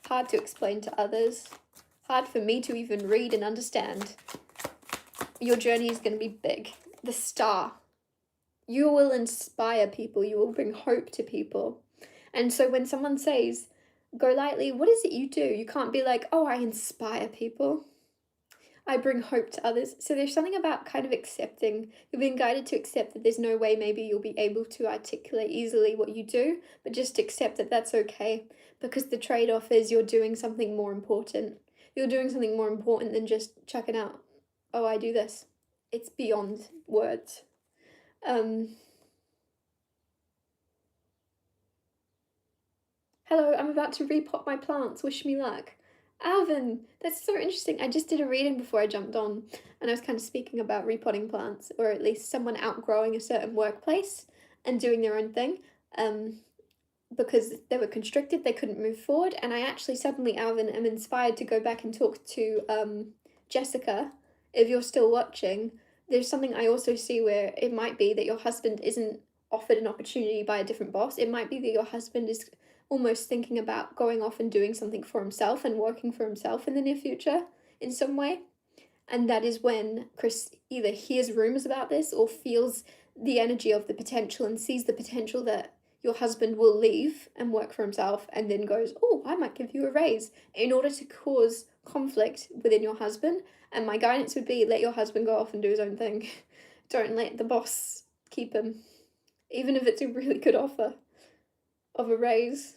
Hard to explain to others. Hard for me to even read and understand. Your journey is going to be big. The star You will inspire people, you will bring hope to people. And so when someone says, go lightly, what is it you do? You can't be like, oh, I inspire people. I bring hope to others. So there's something about kind of accepting. You're being guided to accept that there's no way maybe you'll be able to articulate easily what you do, but just accept that that's okay, because the trade-off is you're doing something more important. You're doing something more important than just chucking out, oh, I do this. It's beyond words. Hello, I'm about to repot my plants. Wish me luck. Alvin, that's so interesting. I just did a reading before I jumped on, and I was kind of speaking about repotting plants, or at least someone outgrowing a certain workplace and doing their own thing, because they were constricted, they couldn't move forward, and I actually suddenly, Alvin, am inspired to go back and talk to Jessica. If you're still watching, there's something I also see where it might be that your husband isn't offered an opportunity by a different boss. It might be that your husband is almost thinking about going off and doing something for himself and working for himself in the near future in some way. And that is when Chris either hears rumors about this or feels the energy of the potential and sees the potential that your husband will leave and work for himself, and then goes, oh, I might give you a raise, in order to cause conflict within your husband. And my guidance would be, let your husband go off and do his own thing. Don't let the boss keep him, even if it's a really good offer of a raise.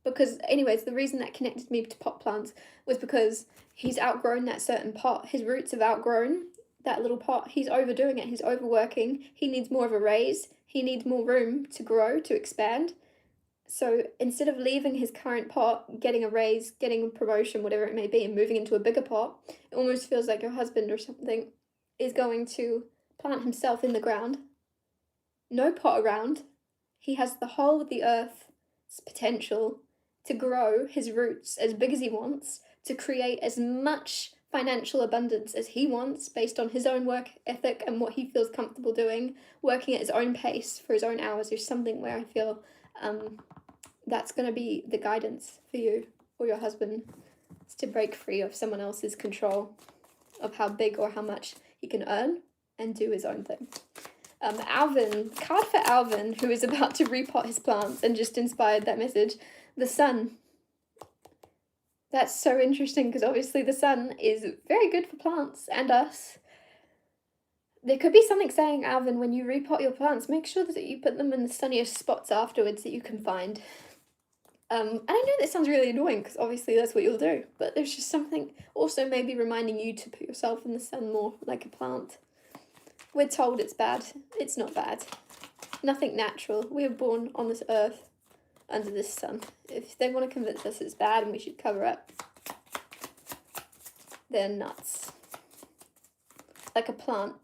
Because anyways, the reason that connected me to pot plants was because he's outgrown that certain pot. His roots have outgrown that little pot. He's overdoing it. He's overworking. He needs more of a raise. He needs more room to grow, to expand. So instead of leaving his current pot, getting a raise, getting a promotion, whatever it may be, and moving into a bigger pot, it almost feels like your husband or something is going to plant himself in the ground. No pot around. He has the whole of the earth's potential to grow his roots as big as he wants, to create as much financial abundance as he wants based on his own work ethic and what he feels comfortable doing, working at his own pace for his own hours. There's something where I feel that's going to be the guidance for you or your husband, is to break free of someone else's control of how big or how much he can earn and do his own thing. Alvin, card for Alvin, who is about to repot his plants and just inspired that message. The sun. That's so interesting, because obviously the sun is very good for plants and us. There could be something saying, Alvin, when you repot your plants, make sure that you put them in the sunniest spots afterwards that you can find. And I know that sounds really annoying, because obviously that's what you'll do, but there's just something also maybe reminding you to put yourself in the sun more like a plant. We're told it's bad. It's not bad. Nothing natural. We are born on this earth under this sun. If they want to convince us it's bad and we should cover up, they're nuts. Like a plant.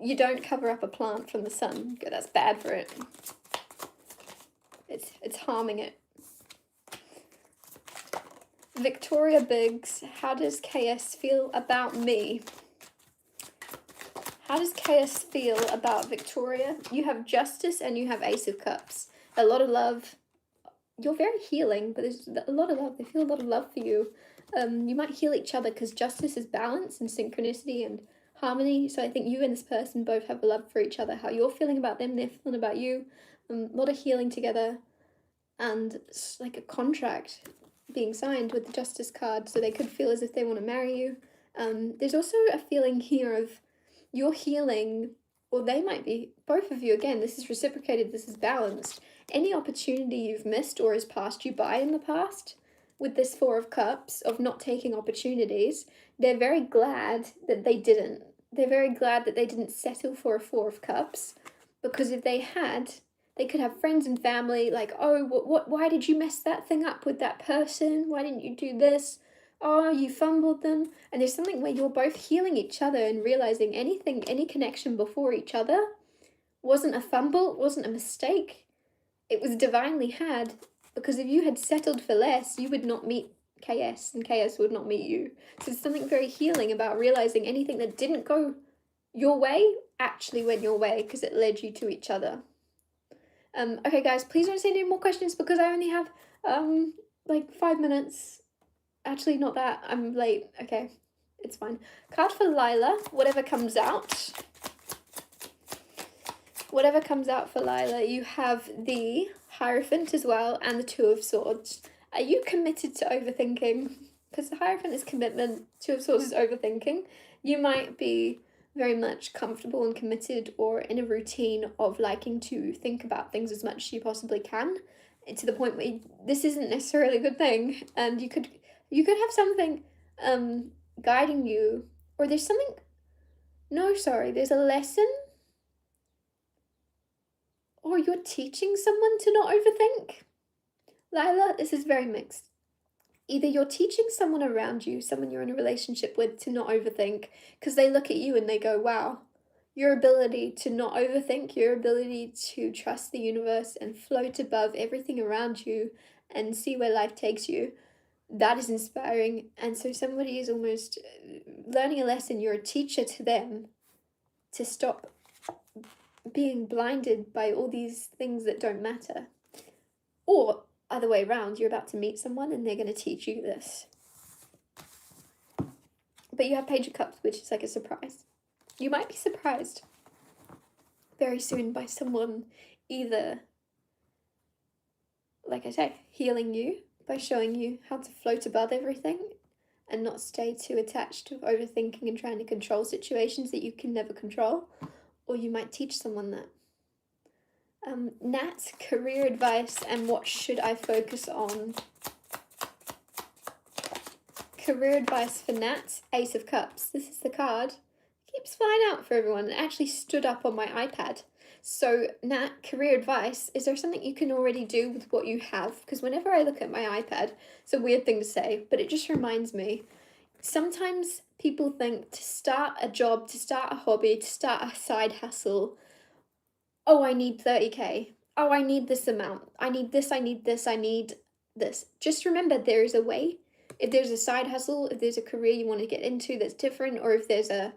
You don't cover up a plant from the sun. That's bad for it. It's harming it. Victoria Biggs, how does KS feel about me? How does KS feel about Victoria? You have Justice and you have Ace of Cups. A lot of love. You're very healing, but there's a lot of love. They feel a lot of love for you. You might heal each other, because Justice is balance and synchronicity and harmony. So I think you and this person both have a love for each other. How you're feeling about them, they're feeling about you. A lot of healing together, and it's like a contract being signed with the Justice card, so they could feel as if they want to marry you. There's also a feeling here of you're healing, or they might be, both of you, again, this is reciprocated, this is balanced. Any opportunity you've missed or has passed you by in the past, with this Four of Cups, of not taking opportunities, they're very glad that they didn't. They're very glad that they didn't settle for a Four of Cups, because if they had, they could have friends and family like, oh, why did you mess that thing up with that person? Why didn't you do this? Oh, you fumbled them. And there's something where you're both healing each other and realizing any connection before each other wasn't a fumble, wasn't a mistake. It was divinely had, because if you had settled for less, you would not meet KS, and KS would not meet you. So there's something very healing about realizing anything that didn't go your way actually went your way, because it led you to each other. Okay, guys, please don't say any more questions, because I only have like 5 minutes. Actually, not that. I'm late. Okay, it's fine. Card for Lila, whatever comes out. whatever comes out for Lila, you have the Hierophant as well and the Two of Swords. Are you committed to overthinking? Because the Hierophant is commitment, Two of Swords is overthinking. You might be very much comfortable and committed or in a routine of liking to think about things as much as you possibly can, to the point where this isn't necessarily a good thing, and you could have something guiding you, or there's something, no, sorry, there's a lesson, or you're teaching someone to not overthink. Lila, this is very mixed. Either you're teaching someone around you, someone you're in a relationship with, to not overthink, because they look at you and they go, wow, your ability to not overthink, your ability to trust the universe and float above everything around you and see where life takes you, that is inspiring. And so somebody is almost learning a lesson, you're a teacher to them, to stop being blinded by all these things that don't matter. Or other way around, you're about to meet someone and they're going to teach you this. But you have Page of Cups, which is like a surprise. You might be surprised very soon by someone either, like I say, healing you by showing you how to float above everything and not stay too attached to overthinking and trying to control situations that you can never control, or you might teach someone that. Nat, career advice and what should I focus on? Career advice for Nat, Ace of Cups. This is the card. It keeps flying out for everyone. It actually stood up on my iPad. So Nat, career advice, is there something you can already do with what you have? Because whenever I look at my iPad, it's a weird thing to say, but it just reminds me, sometimes people think to start a job, to start a hobby, to start a side hustle, oh, I need 30K. Oh, I need this amount. I need this, I need this, I need this. Just remember there is a way. If there's a side hustle, if there's a career you want to get into that's different, or if there's a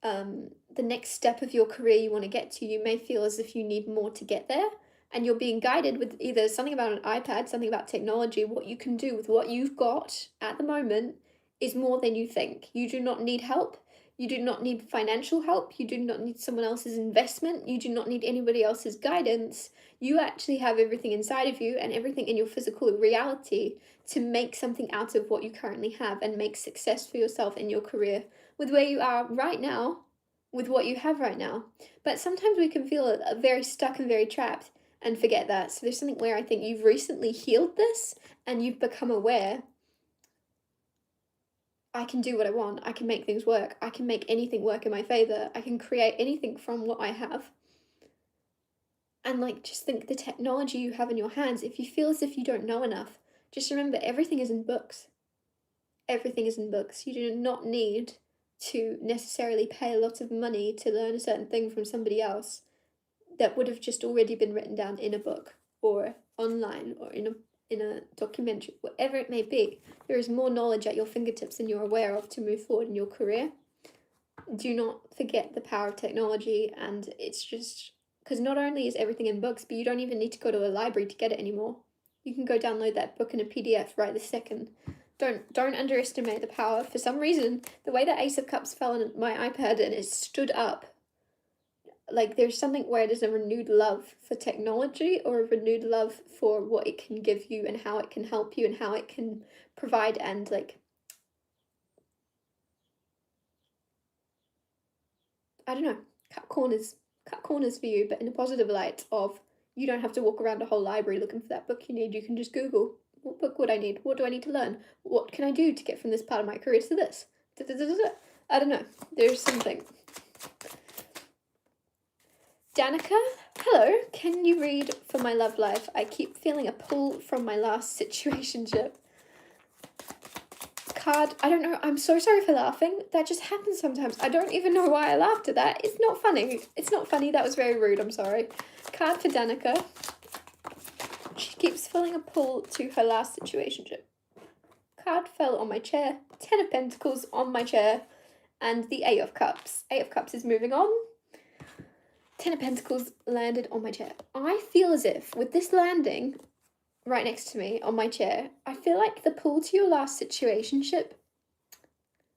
the next step of your career you want to get to, you may feel as if you need more to get there, and you're being guided with either something about an iPad, something about technology. What you can do with what you've got at the moment is more than you think. You do not need help. You do not need financial help. You do not need someone else's investment. You do not need anybody else's guidance. You actually have everything inside of you and everything in your physical reality to make something out of what you currently have and make success for yourself in your career with where you are right now, with what you have right now. But sometimes we can feel very stuck and very trapped and forget that. So there's something where I think you've recently healed this and you've become aware, I can do what I want. I can make things work. I can make anything work in my favor. I can create anything from what I have. And like, just think the technology you have in your hands. If you feel as if you don't know enough, just remember everything is in books. Everything is in books. You do not need to necessarily pay a lot of money to learn a certain thing from somebody else that would have just already been written down in a book or online or in a documentary, whatever it may be. There is more knowledge at your fingertips than you're aware of to move forward in your career. Do not forget the power of technology, and it's just because not only is everything in books, but you don't even need to go to a library to get it anymore. You can go download that book in a PDF right this second. Don't underestimate the power. For some reason, the way that Ace of Cups fell on my iPad and it stood up, like there's something where there's a renewed love for technology or a renewed love for what it can give you and how it can help you and how it can provide and like, I don't know, cut corners for you, but in a positive light of you don't have to walk around a whole library looking for that book you need. You can just Google, what book would I need? What do I need to learn? What can I do to get from this part of my career to this? I don't know. There's something. Danica, hello. Can you read for my love life? I keep feeling a pull from my last situationship. Card, I don't know. I'm so sorry for laughing. That just happens sometimes. I don't even know why I laughed at that. It's not funny. It's not funny. That was very rude. I'm sorry. Card for Danica. She keeps feeling a pull to her last situationship. Card fell on my chair. 10 of Pentacles on my chair. And the 8 of Cups. 8 of Cups is moving on. 10 of Pentacles landed on my chair. I feel as if with this landing right next to me on my chair, I feel like the pull to your last situationship,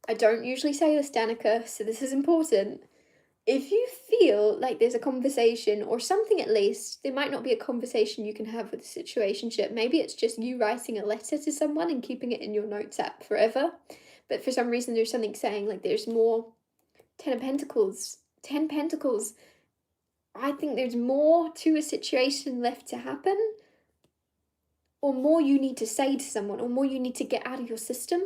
I don't usually say this, Danica, so this is important. if you feel like there's a conversation or something, at least there might not be a conversation you can have with a situationship. Maybe it's just you writing a letter to someone and keeping it in your notes app forever. But for some reason, there's something saying like there's more. Ten of Pentacles. 10 Pentacles. I think there's more to a situation left to happen, or more you need to say to someone, or more you need to get out of your system.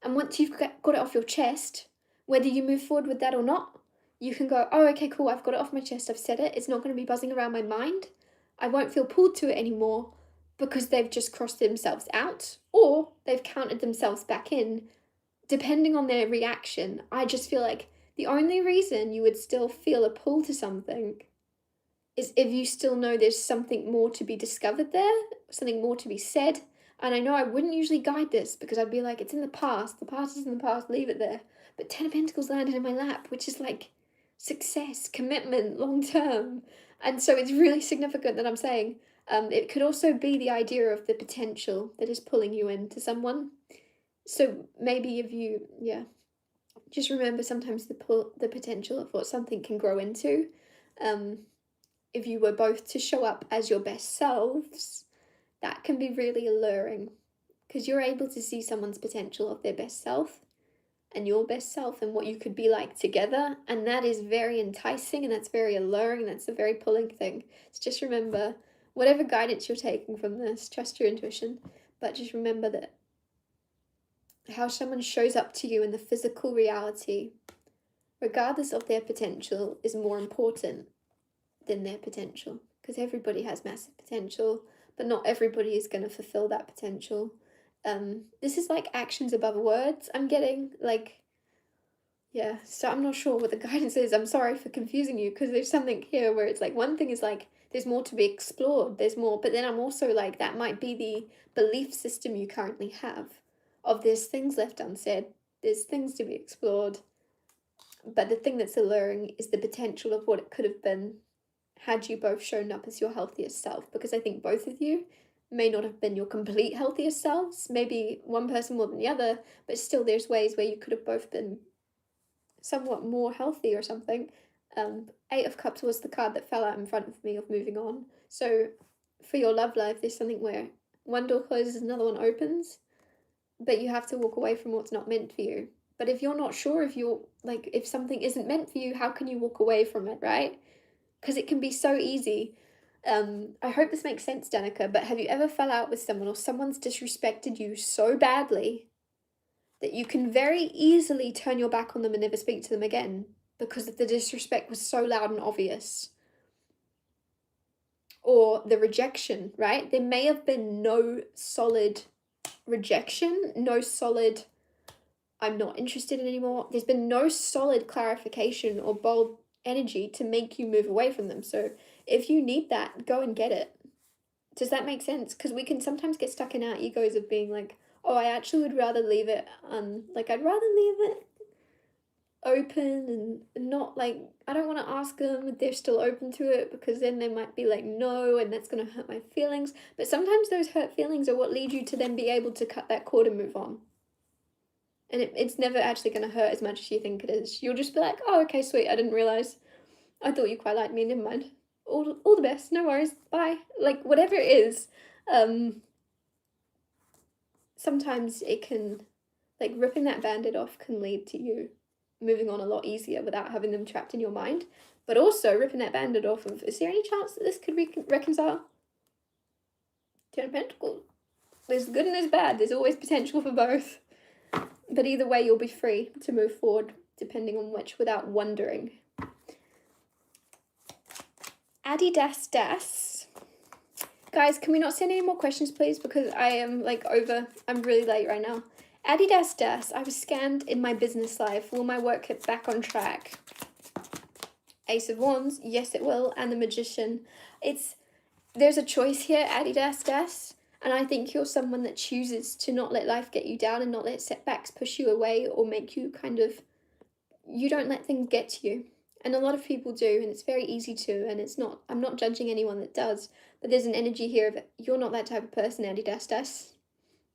And once you've got it off your chest, whether you move forward with that or not, you can go, oh, okay, cool, I've got it off my chest, I've said it, it's not going to be buzzing around my mind. I won't feel pulled to it anymore because they've just crossed themselves out, or they've counted themselves back in, depending on their reaction. I just feel like the only reason you would still feel a pull to something is if you still know there's something more to be discovered there, something more to be said. And I know I wouldn't usually guide this because I'd be like, it's in the past is in the past, leave it there. But 10 of Pentacles landed in my lap, which is like success, commitment, long term. And so it's really significant that I'm saying it could also be the idea of the potential that is pulling you into someone. So maybe if you, just remember sometimes the potential of what something can grow into. If you were both to show up as your best selves, that can be really alluring because you're able to see someone's potential of their best self and your best self and what you could be like together. And that is very enticing and that's very alluring and that's a very pulling thing. So just remember, whatever guidance you're taking from this, trust your intuition, but just remember that how someone shows up to you in the physical reality, regardless of their potential, is more important than their potential, because everybody has massive potential, but not everybody is going to fulfill that potential. This is like actions above words. I'm getting like, so I'm not sure what the guidance is. I'm sorry for confusing you, because there's something here where it's like one thing is like there's more to be explored, there's more, but then I'm also like that might be the belief system you currently have of there's things left unsaid, there's things to be explored, but the thing that's alluring is the potential of what it could have been had you both shown up as your healthiest self, because I think both of you may not have been your complete healthiest selves, maybe one person more than the other, but still there's ways where you could have both been somewhat more healthy or something. Eight of Cups was the card that fell out in front of me of moving on. So for your love life, there's something where one door closes, another one opens, but you have to walk away from what's not meant for you. But if you're not sure if you're like, if something isn't meant for you, how can you walk away from it, right? Because it can be so easy. I hope this makes sense, Danica, but have you ever fell out with someone or someone's disrespected you so badly that you can very easily turn your back on them and never speak to them again because the disrespect was so loud and obvious? Or the rejection, right? There may have been no solid rejection, no solid I'm not interested in anymore. There's been no solid clarification or bold energy to make you move away from them. So if you need that, go and get it. Does that make sense? Because we can sometimes get stuck in our egos of being like, oh, I actually would rather leave it like I'd rather leave it open and not like, I don't want to ask them if they're still open to it because then they might be like, no, and that's going to hurt my feelings. But sometimes those hurt feelings are what lead you to then be able to cut that cord and move on. And it's never actually going to hurt as much as you think it is. You'll just be like, oh, okay, sweet, I didn't realise. I thought you quite liked me, never mind. All the best, no worries, bye. Like, whatever it is, sometimes it can, like, ripping that band-aid off can lead to you moving on a lot easier without having them trapped in your mind. But also, ripping that band-aid off of, is there any chance that this could reconcile? Ten of Pentacles. There's good and there's bad. There's always potential for both. But either way, you'll be free to move forward, depending on which, without wondering. Adidas Das. Guys, can we not send any more questions, please? Because I am, like, I'm really late right now. Adidas Das. I was scammed in my business life. Will my work get back on track? Ace of Wands. Yes, it will. And the Magician. There's a choice here, Adidas Das. And I think you're someone that chooses to not let life get you down and not let setbacks push you away or make you you don't let things get to you. And a lot of people do, and it's very easy to, and I'm not judging anyone that does, but there's an energy here of, you're not that type of person, Adidas Das.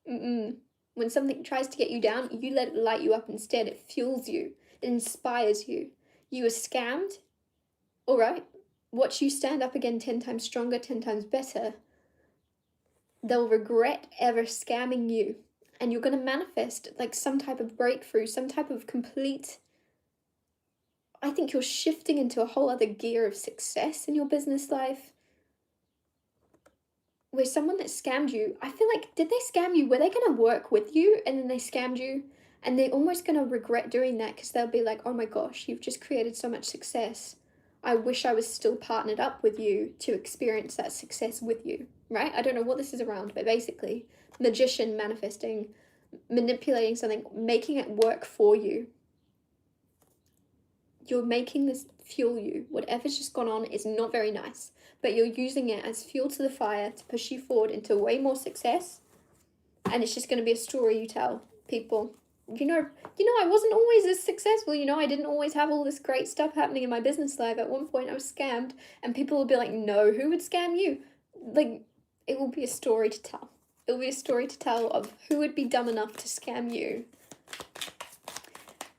When something tries to get you down, you let it light you up instead. It fuels you. It inspires you. You were scammed, all right? Watch you stand up again 10 times stronger, 10 times better. They'll regret ever scamming you. And you're going to manifest like some type of breakthrough, some type of complete. I think you're shifting into a whole other gear of success in your business life. Where someone that scammed you, I feel like, did they scam you? Were they going to work with you and then they scammed you? And they're almost going to regret doing that because they'll be like, oh my gosh, you've just created so much success. I wish I was still partnered up with you to experience that success with you, right? I don't know what this is around, but basically, magician manifesting, manipulating something, making it work for you. You're making this fuel you. Whatever's just gone on is not very nice, but you're using it as fuel to the fire to push you forward into way more success. And it's just going to be a story you tell people. You know, I wasn't always as successful. I didn't always have all this great stuff happening in my business life. At one point I was scammed, and people will be like, no, who would scam you? Like, it will be a story to tell. It will be a story to tell of who would be dumb enough to scam you.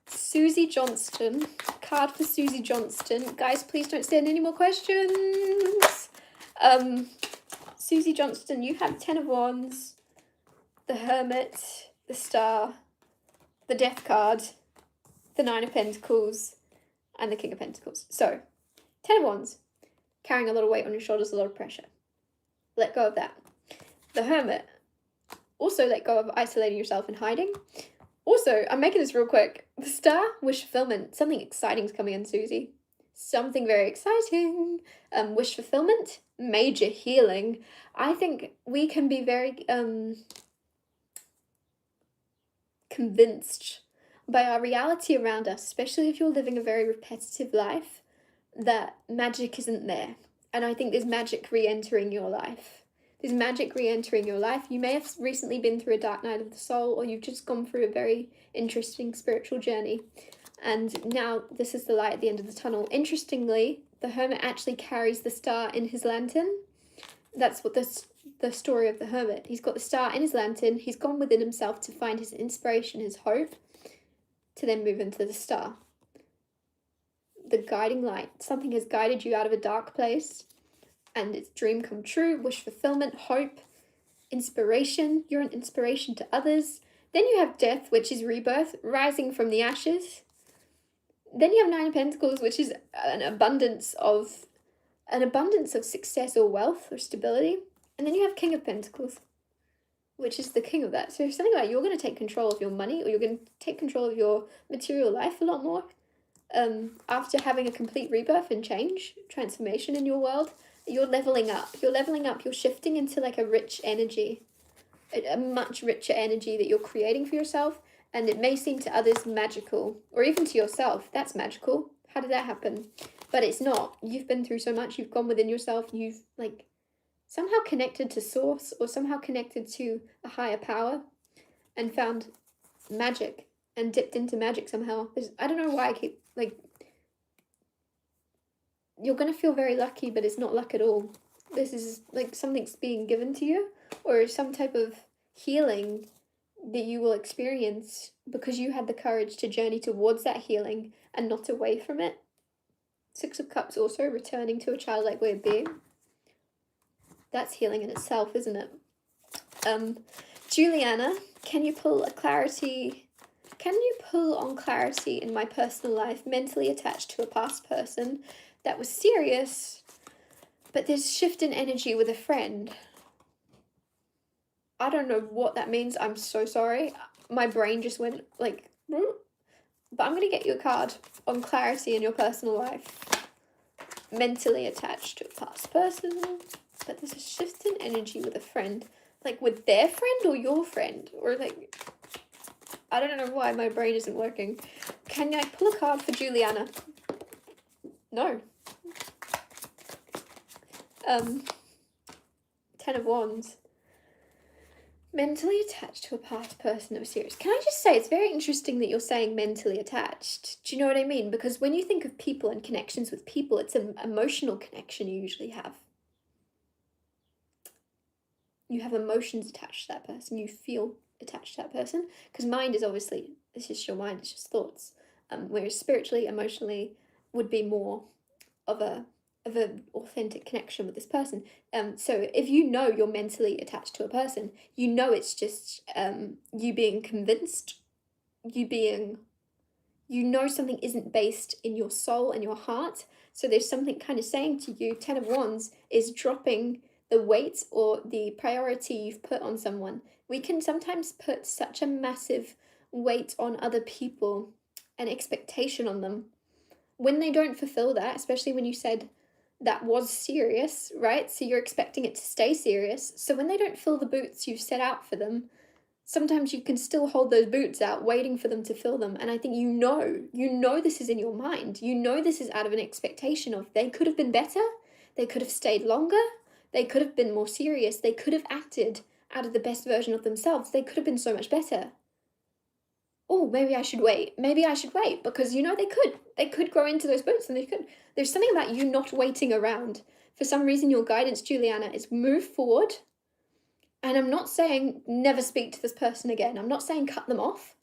Susie Johnston. Card for Susie Johnston. Guys, please don't send any more questions. Susie Johnston, you have 10 of Wands, the Hermit, the Star, the Death card, the 9 of Pentacles, and the King of Pentacles. So, 10 of Wands, carrying a lot of weight on your shoulders, a lot of pressure. Let go of that. The Hermit, also let go of isolating yourself and hiding. Also, I'm making this real quick. The Star, wish fulfillment. Something exciting is coming in, Susie. Something very exciting. Wish fulfillment, major healing. I think we can be very convinced by our reality around us, especially if you're living a very repetitive life, that magic isn't there. And I think there's magic re-entering your life. There's magic re-entering your life. You may have recently been through a dark night of the soul, or you've just gone through a very interesting spiritual journey. And now this is the light at the end of the tunnel. Interestingly, the Hermit actually carries the star in his lantern. That's what the story of the Hermit. He's got the star in his lantern. He's gone within himself to find his inspiration, his hope, to then move into the star. The guiding light. Something has guided you out of a dark place, and it's dream come true, wish fulfillment, hope, inspiration. You're an inspiration to others. Then you have death, which is rebirth, rising from the ashes. Then you have 9 of Pentacles, which is an abundance of success or wealth or stability. And then you have King of Pentacles, which is the king of that. So something like you're going to take control of your money, or you're going to take control of your material life a lot more. After having a complete rebirth and change, transformation in your world, you're leveling up. You're shifting into like a rich energy, a much richer energy that you're creating for yourself. And it may seem to others magical, or even to yourself, that's magical. How did that happen? But it's not. You've been through so much. You've gone within yourself. You've like somehow connected to source, or somehow connected to a higher power, and found magic and dipped into magic somehow. I don't know why I keep like, you're going to feel very lucky, but it's not luck at all. This is like something's being given to you, or some type of healing that you will experience because you had the courage to journey towards that healing and not away from it. 6 of Cups also, returning to a childlike way of being. That's healing in itself, isn't it? Juliana, can you pull on clarity in my personal life, mentally attached to a past person that was serious, but there's shift in energy with a friend? I don't know what that means. I'm so sorry. My brain just went like, but I'm going to get you a card on clarity in your personal life. Mentally attached to a past person, but there's a shift in energy with a friend. Like with their friend or your friend? Or like, I don't know why my brain isn't working. Can I pull a card for Juliana? No. 10 of Wands. Mentally attached to a past person that was serious. Can I just say, it's very interesting that you're saying mentally attached. Do you know what I mean? Because when you think of people and connections with people, it's an emotional connection you usually have. You have emotions attached to that person. You feel attached to that person. Because mind is obviously, it's just your mind, it's just thoughts. Whereas spiritually, emotionally, would be more of a authentic connection with this person. So if you know you're mentally attached to a person, you know it's just you being convinced, you being, you know something isn't based in your soul and your heart. So there's something kind of saying to you, Ten of Wands is dropping the weight or the priority you've put on someone. We can sometimes put such a massive weight on other people and expectation on them. When they don't fulfill that, especially when you said that was serious, right? So you're expecting it to stay serious. So when they don't fill the boots you've set out for them, sometimes you can still hold those boots out waiting for them to fill them. And I think you know this is in your mind. You know this is out of an expectation of they could have been better, they could have stayed longer, they could have been more serious, they could have acted out of the best version of themselves, they could have been so much better. Oh, maybe I should wait. Maybe I should wait, because you know they could. They could grow into those boots, and they could. There's something about you not waiting around. For some reason, your guidance, Juliana, is move forward. And I'm not saying never speak to this person again. I'm not saying cut them off.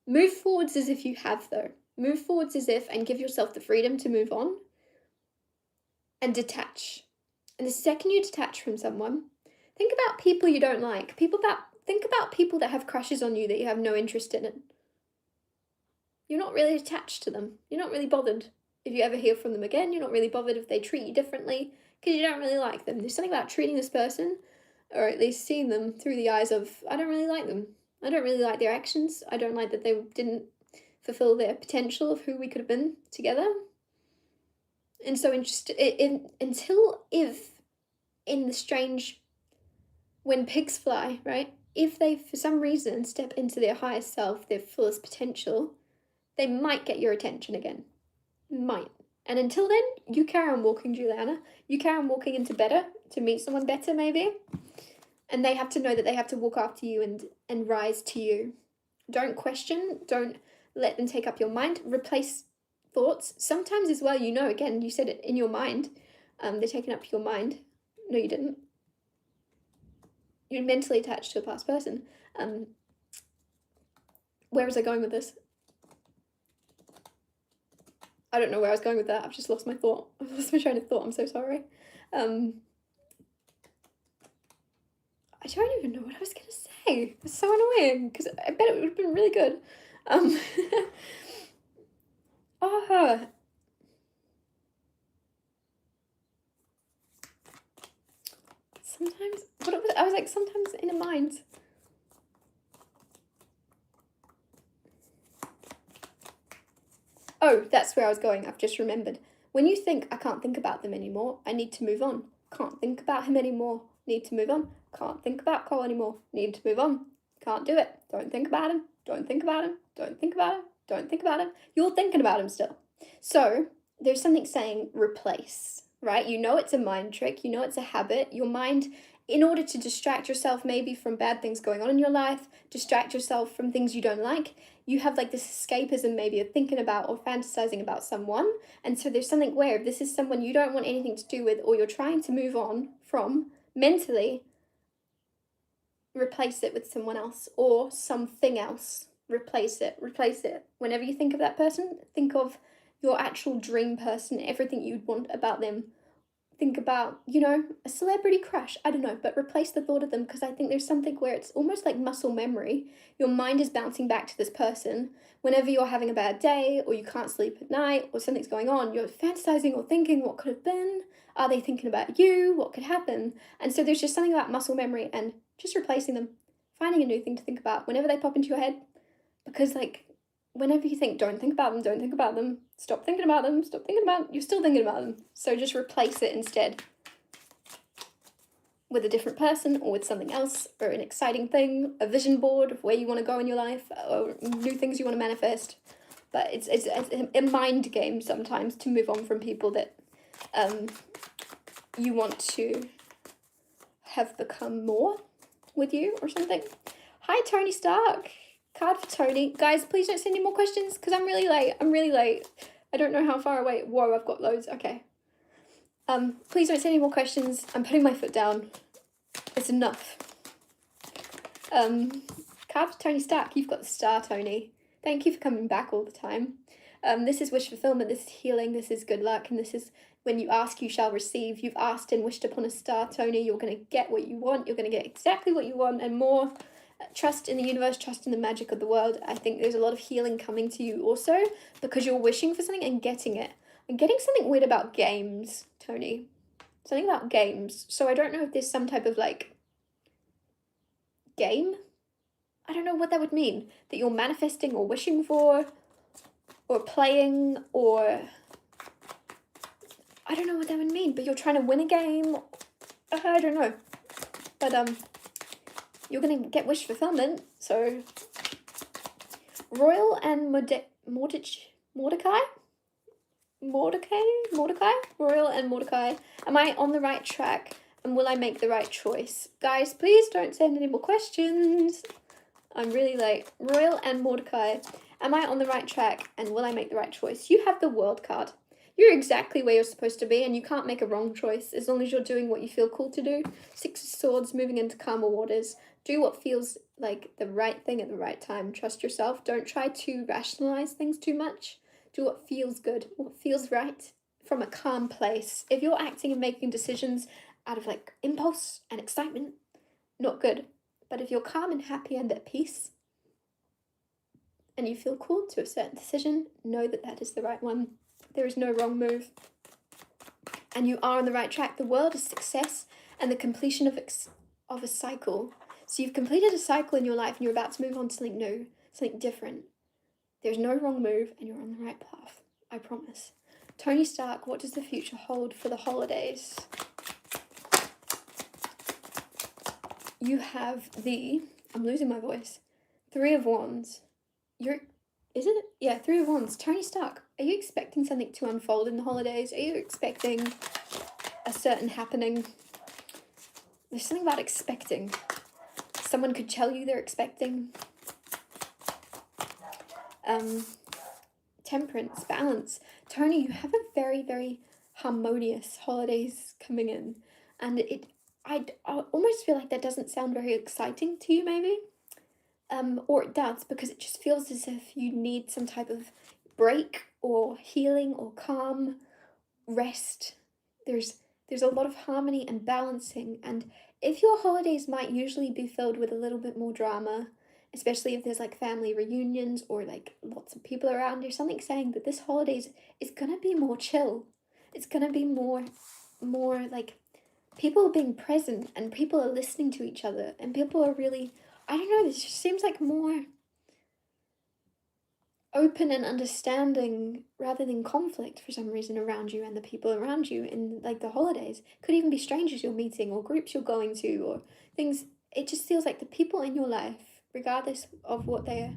Move forwards as if you have, though. Move forwards as if, and give yourself the freedom to move on and detach. And the second you detach from someone, think about people you don't like. Think about people that have crushes on you that you have no interest in. You're not really attached to them. You're not really bothered if you ever hear from them again. You're not really bothered if they treat you differently, because you don't really like them. There's something about treating this person, or at least seeing them through the eyes of, I don't really like them. I don't really like their actions. I don't like that they didn't fulfill their potential of who we could have been together. And so if in the strange, when pigs fly, right? If they, for some reason, step into their highest self, their fullest potential, they might get your attention again. Might. And until then, you carry on walking, Juliana. You carry on walking into better, to meet someone better, maybe. And they have to know that they have to walk after you and rise to you. Don't question. Don't let them take up your mind. Replace thoughts. Sometimes as well, again, you said it in your mind. They're taking up your mind. No, you didn't. You're mentally attached to a past person. Where was I going with this? I don't know where I was going with that. I've just lost my thought. I've lost my train of thought. I'm so sorry. I don't even know what I was going to say. It's so annoying, because I bet it would have been really good. Sometimes, I was like, sometimes in a mind. Oh, that's where I was going. I've just remembered. When you think, I can't think about them anymore, I need to move on. Can't think about him anymore, need to move on. Can't think about Cole anymore, need to move on. Can't do it. Don't think about him. Don't think about him. Don't think about him. Don't think about him. You're thinking about him still. So there's something saying replace, right? You know it's a mind trick. You know it's a habit. Your mind, in order to distract yourself maybe from bad things going on in your life, distract yourself from things you don't like, you have like this escapism maybe of thinking about or fantasizing about someone. And so there's something where if this is someone you don't want anything to do with, or you're trying to move on from mentally, replace it with someone else or something else. Replace it. Whenever you think of that person, think of your actual dream person, everything you'd want about them. Think about, a celebrity crush, I don't know, but replace the thought of them, because I think there's something where it's almost like muscle memory. Your mind is bouncing back to this person. Whenever you're having a bad day, or you can't sleep at night, or something's going on, you're fantasizing or thinking what could have been. Are they thinking about you? What could happen? And so there's just something about muscle memory and just replacing them, finding a new thing to think about whenever they pop into your head. Because whenever you think, don't think about them, stop thinking about them, you're still thinking about them. So just replace it instead with a different person, or with something else, or an exciting thing, a vision board of where you want to go in your life, or new things you want to manifest. But it's a mind game sometimes to move on from people that you want to have become more with you or something. Hi, Tony Stark. Card for Tony. Guys, please don't send any more questions, because I'm really late. I don't know how far away. Whoa, I've got loads. Okay. Please don't send any more questions. I'm putting my foot down. It's enough. Card for Tony Stark. You've got the star, Tony. Thank you for coming back all the time. This is wish fulfillment, this is healing, this is good luck, and this is when you ask, you shall receive. You've asked and wished upon a star, Tony. You're going to get what you want. You're going to get exactly what you want and more. Trust in the universe, trust in the magic of the world. I think there's a lot of healing coming to you also because you're wishing for something and getting it. I'm getting something weird about games, Tony. Something about games. So I don't know if there's some type of like game. I don't know what that would mean. That you're manifesting or wishing for or playing, or I don't know what that would mean, but you're trying to win a game. I don't know. But you're going to get wish fulfillment. So Royal and Mordecai? Royal and Mordecai. Am I on the right track? And will I make the right choice? Guys, please don't send any more questions. I'm really late. Royal and Mordecai. Am I on the right track? And will I make the right choice? You have the World card. You're exactly where you're supposed to be, and you can't make a wrong choice as long as you're doing what you feel called to do. Six of Swords, moving into calmer waters. Do what feels like the right thing at the right time. Trust yourself. Don't try to rationalize things too much. Do what feels good, what feels right from a calm place. If you're acting and making decisions out of like impulse and excitement, not good. But if you're calm and happy and at peace, and you feel called to a certain decision, know that that is the right one. There is no wrong move. And you are on the right track. The world is success and the completion of a cycle. So you've completed a cycle in your life and you're about to move on to something new, something different. There's no wrong move and you're on the right path. I promise. Tony Stark, what does the future hold for the holidays? You have I'm losing my voice. 3 of Wands. Is it? Yeah, 3 of Wands. Tony Stark, are you expecting something to unfold in the holidays? Are you expecting a certain happening? There's something about expecting. Someone could tell you they're expecting. Temperance, balance. Tony, you have a very, very harmonious holidays coming in. And I almost feel like that doesn't sound very exciting to you, maybe. Or it does, because it just feels as if you need some type of break or healing or calm, rest. There's a lot of harmony and balancing, and if your holidays might usually be filled with a little bit more drama, especially if there's like family reunions or like lots of people around, there's something saying that this holidays is gonna be more chill. It's gonna be more like people being present and people are listening to each other and people are really, I don't know, this just seems like more open and understanding rather than conflict for some reason around you and the people around you in like the holidays. Could even be strangers you're meeting or groups you're going to or things. It just feels like the people in your life, regardless of what their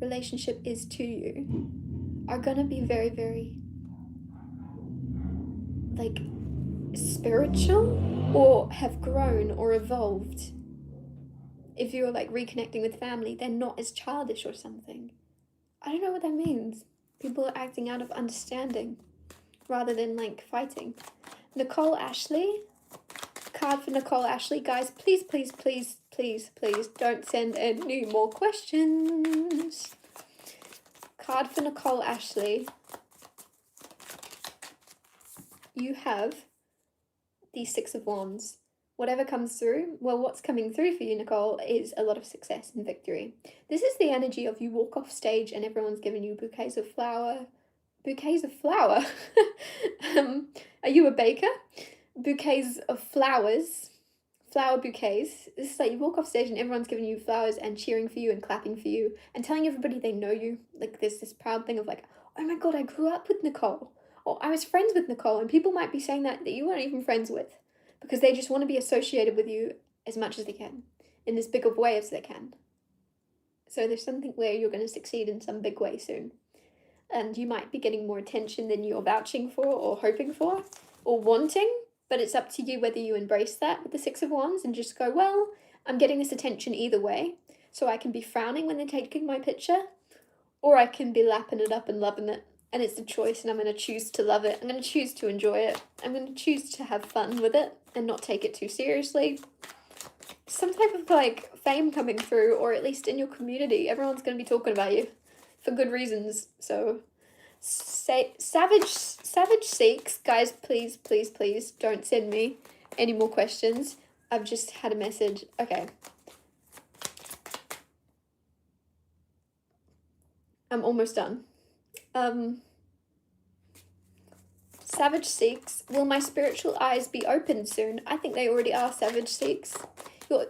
relationship is to you, are gonna be very, very like spiritual or have grown or evolved. If you're like reconnecting with family, they're not as childish or something. I don't know what that means. People are acting out of understanding rather than like fighting. Nicole Ashley. Card for Nicole Ashley. Guys, please, please, please, please, please don't send any more questions. Card for Nicole Ashley. You have the 6 of Wands. Whatever comes through, well, what's coming through for you, Nicole, is a lot of success and victory. This is the energy of you walk off stage and everyone's giving you bouquets of flower. Bouquets of flower? Are you a baker? Bouquets of flowers. Flower bouquets. This is like you walk off stage and everyone's giving you flowers and cheering for you and clapping for you and telling everybody they know you. Like there's this proud thing of like, oh my god, I grew up with Nicole. Or I was friends with Nicole, and people might be saying that you weren't even friends with, because they just want to be associated with you as much as they can, in as big of way as they can. So there's something where you're going to succeed in some big way soon. And you might be getting more attention than you're vouching for or hoping for or wanting, but it's up to you whether you embrace that with the 6 of Wands and just go, well, I'm getting this attention either way, so I can be frowning when they're taking my picture, or I can be lapping it up and loving it. And it's a choice, and I'm going to choose to love it. I'm going to choose to enjoy it. I'm going to choose to have fun with it and not take it too seriously. Some type of like fame coming through, or at least in your community. Everyone's going to be talking about you for good reasons. So Savage Seeks, guys, please, please, please don't send me any more questions. I've just had a message. Okay. I'm almost done. Savage Seeks, will my spiritual eyes be opened soon? I think they already are, Savage Seeks.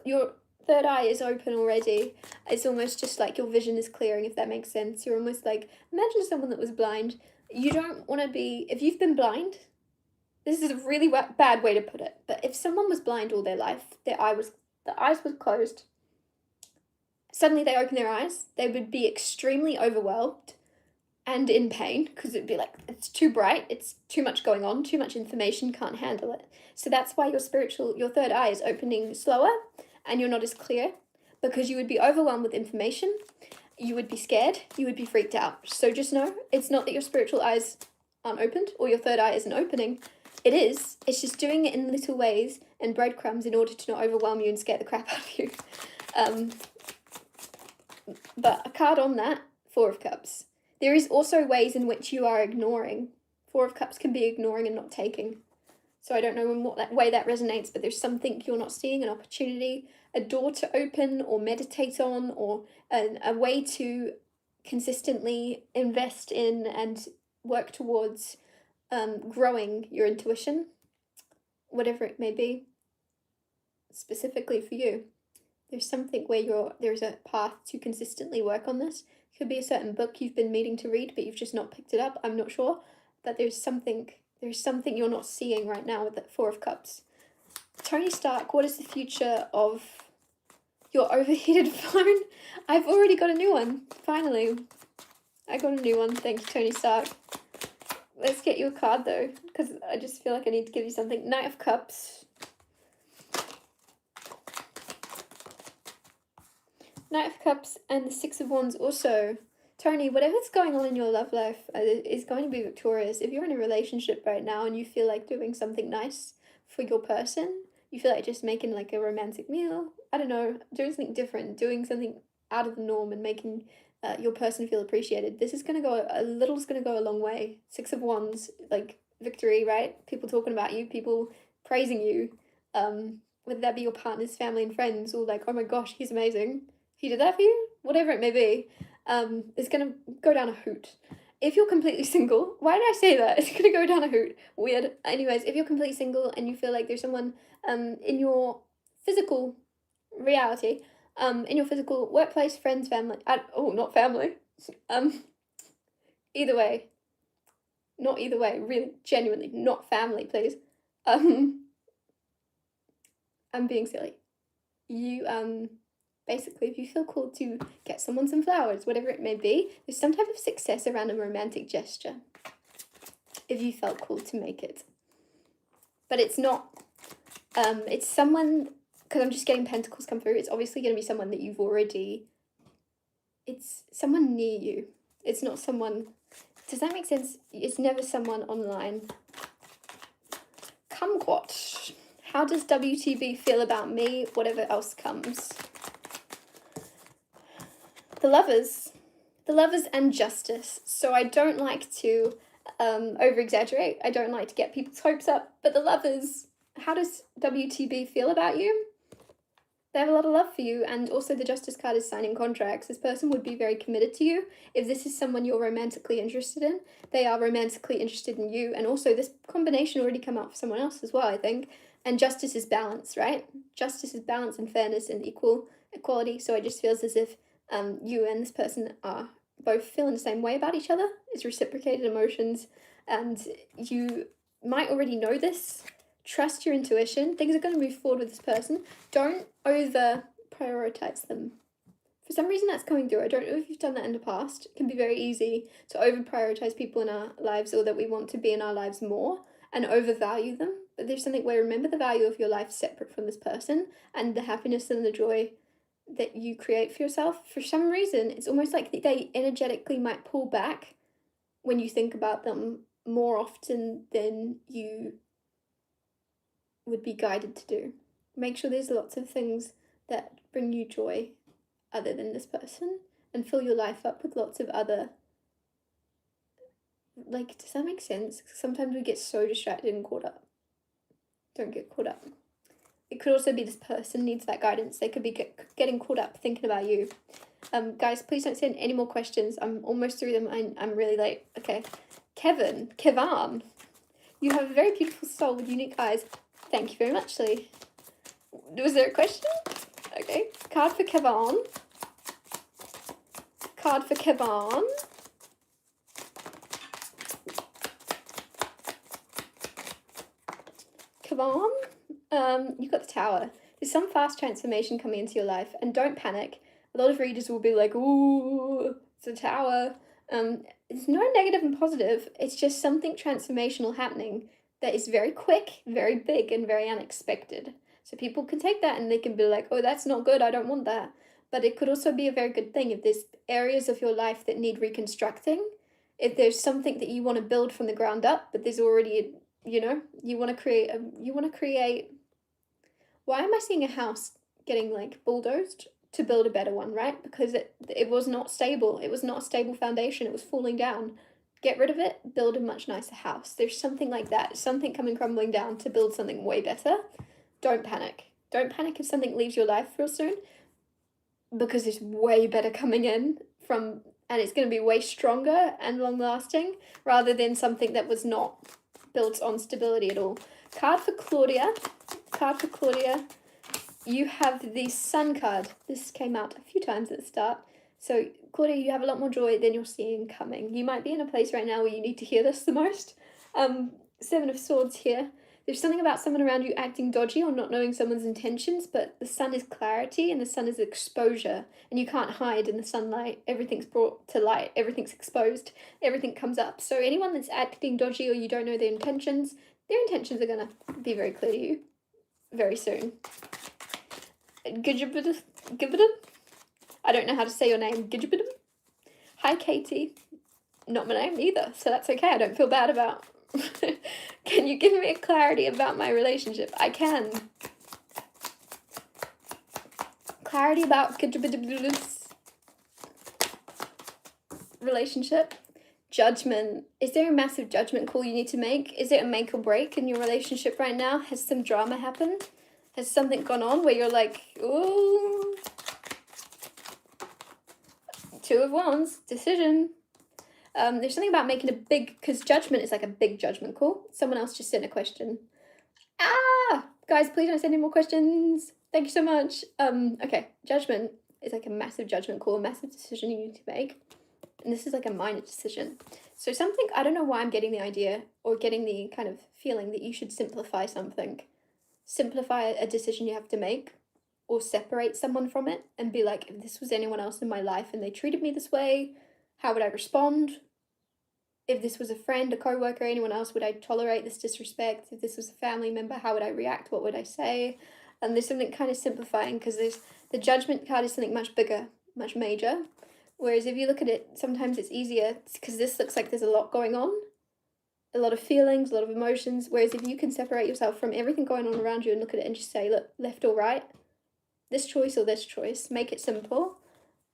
Your third eye is open already. It's almost just like your vision is clearing, if that makes sense. You're almost like, imagine someone that was blind. You don't want to be, if you've been blind, this is a really bad way to put it, but if someone was blind all their life, the eyes was closed, suddenly they open their eyes, they would be extremely overwhelmed and in pain, because it'd be like, it's too bright, it's too much going on, too much information, can't handle it. So that's why your third eye is opening slower and you're not as clear, because you would be overwhelmed with information, you would be scared, you would be freaked out. So just know, it's not that your spiritual eyes aren't opened or your third eye isn't opening. It is. It's just doing it in little ways and breadcrumbs in order to not overwhelm you and scare the crap out of you. But a card on that, Four of Cups. There is also ways in which you are ignoring. Four of Cups can be ignoring and not taking. So I don't know in what way that resonates, but there's something you're not seeing, an opportunity, a door to open or meditate on, or a way to consistently invest in and work towards growing your intuition, whatever it may be, specifically for you. There's something where there's a path to consistently work on this. It could be a certain book you've been meaning to read, but you've just not picked it up. I'm not sure, but there's something you're not seeing right now with that Four of Cups. Tony Stark, what is the future of your overheated phone? I've already got a new one. Finally, I got a new one. Thank you, Tony Stark. Let's get you a card though, because I just feel like I need to give you something. Knight of Cups. Knight of Cups and the Six of Wands also. Tony, whatever's going on in your love life is going to be victorious. If you're in a relationship right now and you feel like doing something nice for your person, you feel like just making like a romantic meal, I don't know, doing something different, doing something out of the norm and making your person feel appreciated. This is going to go, a little's going to go a long way. Six of Wands, like victory, right? People talking about you, people praising you, whether that be your partner's family and friends, or like, oh my gosh, he's amazing. He did that for you? Whatever it may be, it's going to go down a hoot. If you're completely single, why did I say that? It's going to go down a hoot. Weird. Anyways, if you're completely single and you feel like there's someone in your physical reality, in your physical workplace, friends, family, not family, either way, not either way, really, genuinely, not family, please. I'm being silly. You, basically, if you feel called to get someone some flowers, whatever it may be, there's some type of success around a romantic gesture, if you felt called to make it. But it's not, it's someone, because I'm just getting pentacles come through, it's obviously going to be someone that you've already, it's someone near you. It's not someone, does that make sense? It's never someone online. Kumquat. How does WTB feel about me? Whatever else comes. The Lovers and Justice. So I don't like to over-exaggerate. I don't like to get people's hopes up. But the Lovers, how does WTB feel about you? They have a lot of love for you, and also the Justice card is signing contracts. This person would be very committed to you. If this is someone you're romantically interested in, they are romantically interested in you. And also this combination already come out for someone else as well, I think. And justice is balance, right? Justice is balance and fairness and equality. So it just feels as if you and this person are both feeling the same way about each other. It's reciprocated emotions, and you might already know this. Trust your intuition. Things are going to move forward with this person. Don't over prioritize them. For some reason that's coming through. I don't know if you've done that in the past. It can be very easy to over prioritize people in our lives, or that we want to be in our lives more, and overvalue them. But there's something where remember the value of your life separate from this person, and the happiness and the joy that you create for yourself. For some reason, it's almost like they energetically might pull back when you think about them more often than you would be guided to do. Make sure there's lots of things that bring you joy other than this person, and fill your life up with lots of other like, does that make sense? Sometimes we get so distracted and caught up. Don't get caught up. It could also be this person needs that guidance. They could be getting caught up thinking about you. Guys, please don't send any more questions. I'm almost through them. I'm really late. Okay. Kevan, you have a very beautiful soul with unique eyes. Thank you very much, Lee. Was there a question? Okay. Card for Kevan. Card for Kevan. Kevan. You've got the Tower. There's some fast transformation coming into your life, and don't panic. A lot of readers will be like, ooh, it's a Tower. It's no negative and positive. It's just something transformational happening that is very quick, very big, and very unexpected. So people can take that and they can be like, oh, that's not good, I don't want that. But it could also be a very good thing if there's areas of your life that need reconstructing, if there's something that you want to build from the ground up, but there's already, you want to create, why am I seeing a house getting like bulldozed to build a better one, right? Because it was not stable. It was not a stable foundation. It was falling down. Get rid of it, build a much nicer house. There's something like that, something coming crumbling down to build something way better. Don't panic. Don't panic if something leaves your life real soon, because there's way better coming in and it's going to be way stronger and long lasting, rather than something that was not built on stability at all. Card for Claudia. You have the Sun card. This came out a few times at the start. So, Claudia, you have a lot more joy than you're seeing coming. You might be in a place right now where you need to hear this the most. Seven of Swords here. There's something about someone around you acting dodgy or not knowing someone's intentions, but the Sun is clarity and the Sun is exposure. And you can't hide in the sunlight. Everything's brought to light. Everything's exposed. Everything comes up. So anyone that's acting dodgy or you don't know their intentions are going to be very clear to you very soon. Gijibidum? I don't know how to say your name. Gijibidum? Hi, Katie. Not my name either, so that's okay. I don't feel bad about. Can you give me a clarity about my relationship? I can. Clarity about Gijibidum's relationship. Judgment. Is there a massive judgment call you need to make? Is it a make or break in your relationship right now? Has some drama happened? Has something gone on where you're like, ooh, Two of Wands, decision. There's something about making a big, because judgment is like a big judgment call. Someone else just sent a question. Guys, please don't send any more questions. Thank you so much. Okay, judgment is like a massive judgment call, a massive decision you need to make. And this is like a minor decision. So something, I don't know why I'm getting the idea or getting the kind of feeling that you should simplify something. Simplify a decision you have to make, or separate someone from it and be like, if this was anyone else in my life and they treated me this way, how would I respond? If this was a friend, a co-worker, anyone else, would I tolerate this disrespect? If this was a family member, how would I react? What would I say? And there's something kind of simplifying, because the judgment card is something much bigger, much major. Whereas if you look at it, sometimes it's easier, because this looks like there's a lot going on. A lot of feelings, a lot of emotions. Whereas if you can separate yourself from everything going on around you and look at it and just say, look, left or right, this choice or this choice, make it simple.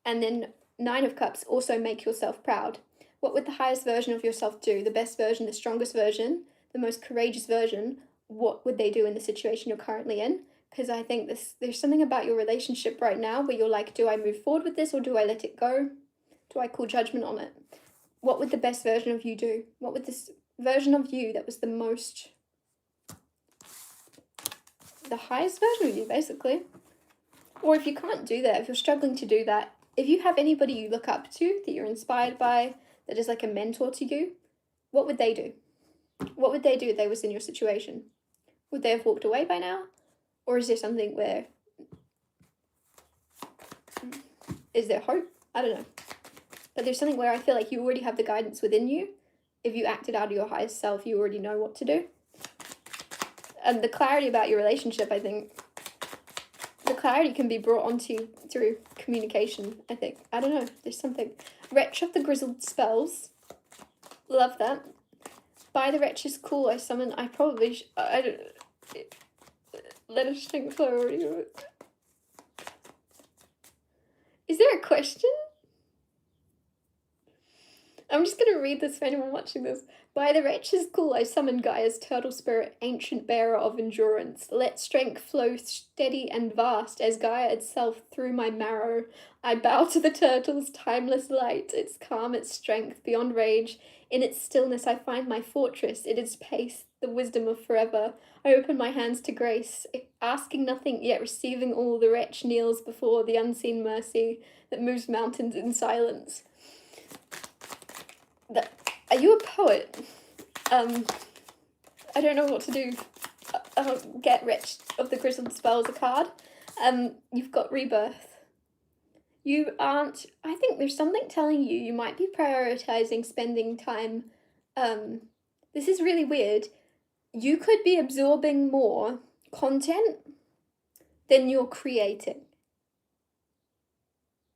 And then 9 of Cups, also make yourself proud. What would the highest version of yourself do? The best version, the strongest version, the most courageous version, what would they do in the situation you're currently in? Because I think there's something about your relationship right now where you're like, do I move forward with this or do I let it go? Do I call judgment on it? What would the best version of you do? What would this version of you that was the highest version of you, basically? Or if you can't do that, if you're struggling to do that, if you have anybody you look up to that you're inspired by, that is like a mentor to you, what would they do? What would they do if they was in your situation? Would they have walked away by now? Or is there something where, is there hope? I don't know. But there's something where I feel like you already have the guidance within you. If you acted out of your highest self, you already know what to do. And the clarity about your relationship, I think, the clarity can be brought onto through communication, I think. I don't know, there's something. Wretch of the Grizzled Spells. Love that. By the Wretch is cool. I probably, I don't, let us think forward. Is there a question? I'm just gonna read this for anyone watching this. By the wretch's call, I summon Gaia's turtle spirit, ancient bearer of endurance. Let strength flow steady and vast as Gaia itself through my marrow. I bow to the turtle's timeless light, its calm, its strength beyond rage. In its stillness, I find my fortress, it is pace, the wisdom of forever. I open my hands to grace, asking nothing, yet receiving all. The wretch kneels before the unseen mercy that moves mountains in silence. Are you a poet? I don't know what to do. Get Rich of the Grizzled Spells a card. You've got Rebirth. You aren't, I think there's something telling you you might be prioritizing spending time. This is really weird. You could be absorbing more content than you're creating.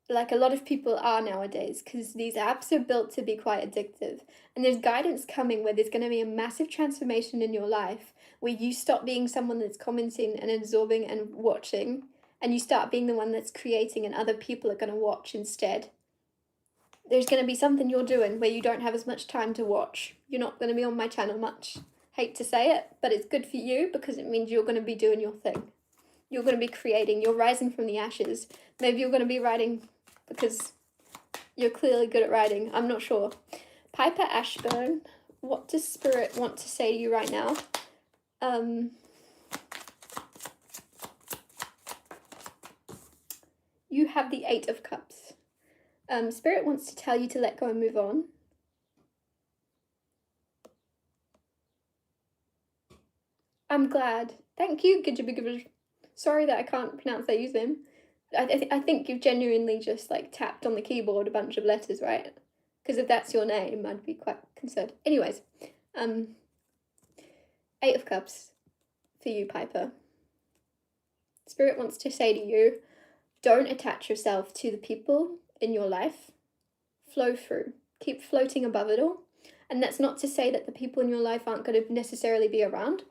Like a lot of people are nowadays, because these apps are built to be quite addictive. And there's guidance coming where there's going to be a massive transformation in your life where you stop being someone that's commenting and absorbing and watching, and you start being the one that's creating, and other people are going to watch instead. There's going to be something you're doing where you don't have as much time to watch. You're not going to be on my channel much. Hate to say it, but it's good for you because it means you're going to be doing your thing. You're going to be creating. You're rising from the ashes. Maybe you're going to be writing because you're clearly good at writing. I'm not sure. Piper Ashburn, what does Spirit want to say to you right now? You have the Eight of Cups. Spirit wants to tell you to let go and move on. I'm glad. Thank you, Gijabigabaj. Sorry that I can't pronounce that username. I think you've genuinely just like tapped on the keyboard a bunch of letters, right? Because if that's your name, I'd be quite concerned. Anyways, Eight of Cups for you, Piper. Spirit wants to say to you, don't attach yourself to the people in your life. Flow through. Keep floating above it all. And that's not to say that the people in your life aren't going to necessarily be around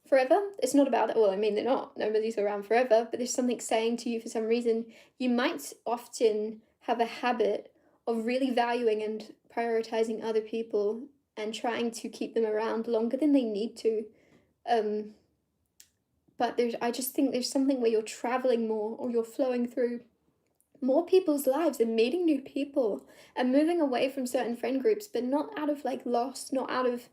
forever. It's not about it. Well, I mean, they're not. Nobody's around forever. But there's something saying to you for some reason. You might often have a habit of really valuing and prioritizing other people and trying to keep them around longer than they need to. But I just think there's something where you're traveling more, or you're flowing through more people's lives and meeting new people and moving away from certain friend groups, but not out of like loss, not out of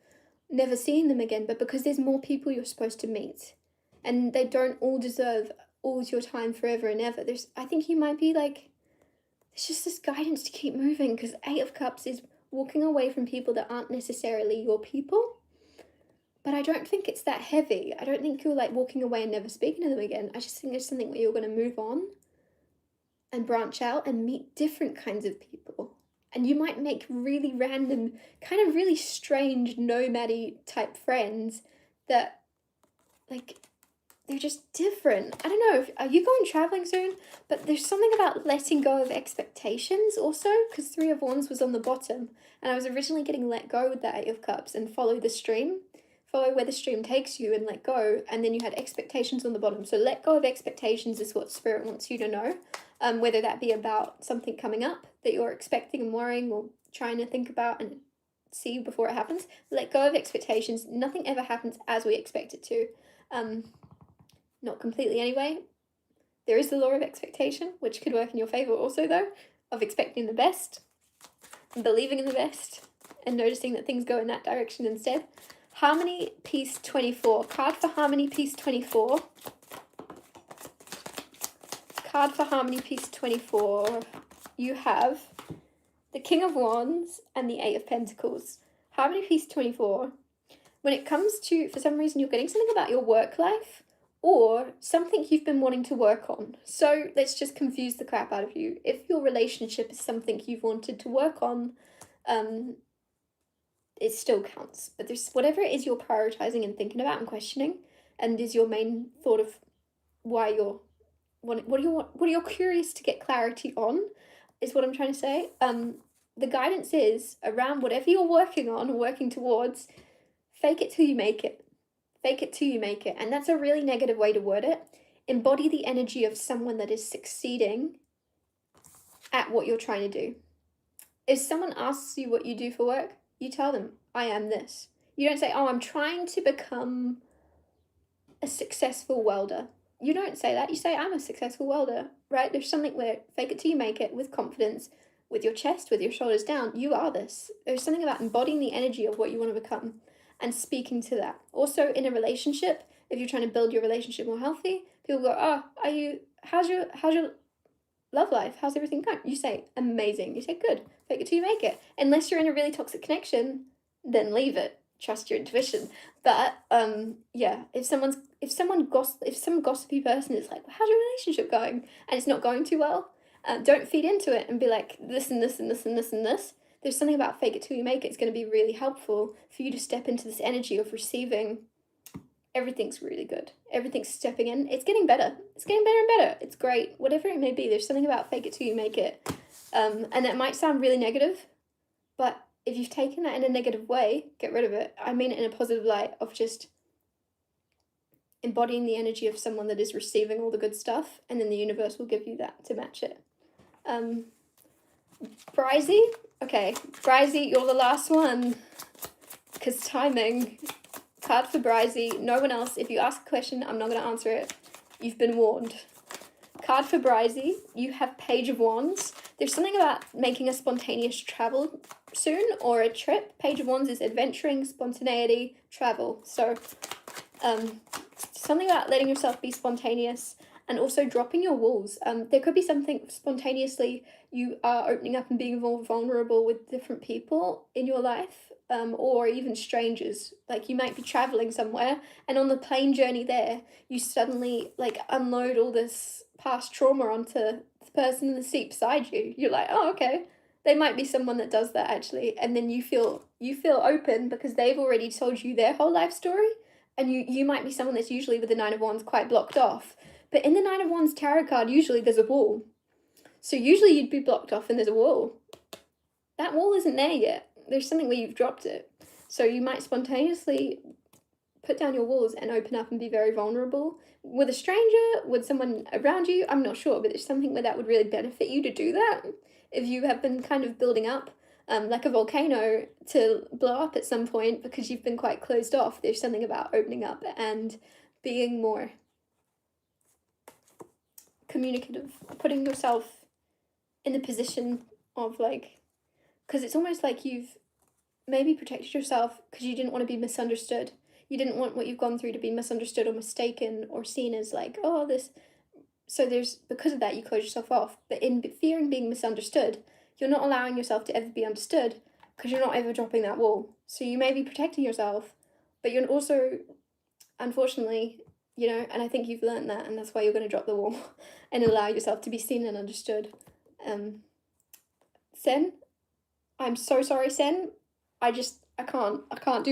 never seeing them again, but because there's more people you're supposed to meet, and they don't all deserve all your time forever and ever. I think you might be like, it's just this guidance to keep moving, because Eight of Cups is walking away from people that aren't necessarily your people. But I don't think it's that heavy. I don't think you're like walking away and never speaking to them again. I just think there's something where you're going to move on and branch out and meet different kinds of people. And you might make really random, kind of really strange nomad-y type friends that, like, they're just different. I don't know, are you going traveling soon? But there's something about letting go of expectations also, because Three of Wands was on the bottom, and I was originally getting let go with that Eight of Cups and follow the stream. Follow where the stream takes you and let go, and then you had expectations on the bottom. So let go of expectations is what Spirit wants you to know, whether that be about something coming up that you're expecting and worrying or trying to think about and see before it happens. Let go of expectations. Nothing ever happens as we expect it to. Not completely anyway. There is the law of expectation, which could work in your favor also though, of expecting the best, and believing in the best, and noticing that things go in that direction instead. Harmony piece 24. Card for Harmony piece 24. Card for Harmony piece 24. You have the King of Wands and the Eight of Pentacles. Harmony piece 24. When it comes to, for some reason, you're getting something about your work life or something you've been wanting to work on. So let's just confuse the crap out of you. If your relationship is something you've wanted to work on, it still counts. But there's whatever it is you're prioritizing and thinking about and questioning, and is your main thought of why you're what you're curious to get clarity on, is what I'm trying to say. The guidance is around whatever you're working on or working towards. Fake it till you make it. Fake it till you make it. And that's a really negative way to word it. Embody the energy of someone that is succeeding at what you're trying to do. If someone asks you what you do for work, you tell them, I am this. You don't say, oh, I'm trying to become a successful welder. You don't say that. You say, I'm a successful welder, right? There's something where fake it till you make it with confidence, with your chest, with your shoulders down. You are this. There's something about embodying the energy of what you want to become and speaking to that. Also, in a relationship, if you're trying to build your relationship more healthy, people go, oh, how's your love life? How's everything going? You say, amazing. You say, good. Fake it till you make it. Unless you're in a really toxic connection, then leave it. Trust your intuition. But yeah, if some gossipy person is like, well, how's your relationship going? And it's not going too well, don't feed into it and be like this and this and this and this and this. There's something about fake it till you make it. It's going to be really helpful for you to step into this energy of receiving. Everything's really good. Everything's stepping in. It's getting better. It's getting better and better. It's great. Whatever it may be, there's something about fake it till you make it. And that might sound really negative, but if you've taken that in a negative way, get rid of it. I mean it in a positive light of just embodying the energy of someone that is receiving all the good stuff, and then the universe will give you that to match it. Brizzy? Okay, Brizzy, you're the last one. Because timing. Card for Brizzy. No one else. If you ask a question, I'm not going to answer it. You've been warned. Card for Brizzy. You have Page of Wands. There's something about making a spontaneous travel soon or a trip. Page of Wands is adventuring, spontaneity, travel. So something about letting yourself be spontaneous and also dropping your walls. There could be something spontaneously you are opening up and being more vulnerable with different people in your life, or even strangers. Like you might be traveling somewhere and on the plane journey there, you suddenly like unload all this past trauma onto the person in the seat beside you. You're like, oh, okay. They might be someone that does that actually, and then you feel open because they've already told you their whole life story, and you might be someone that's usually with the Nine of Wands quite blocked off. But in the Nine of Wands tarot card, usually there's a wall. So usually you'd be blocked off and there's a wall. That wall isn't there yet. There's something where you've dropped it. So you might spontaneously put down your walls and open up and be very vulnerable. With a stranger, with someone around you, I'm not sure, but there's something where that would really benefit you to do that. If you have been kind of building up, like a volcano to blow up at some point because you've been quite closed off, there's something about opening up and being more communicative, putting yourself in the position of like, because it's almost like you've maybe protected yourself because you didn't want to be misunderstood. You didn't want what you've gone through to be misunderstood or mistaken or seen as like, oh, this. So there's, because of that, you close yourself off. But in fearing being misunderstood, you're not allowing yourself to ever be understood because you're not ever dropping that wall. So you may be protecting yourself, but you're also, unfortunately, and I think you've learned that, and that's why you're going to drop the wall and allow yourself to be seen and understood. Sen, I'm so sorry, Sen. I can't do it.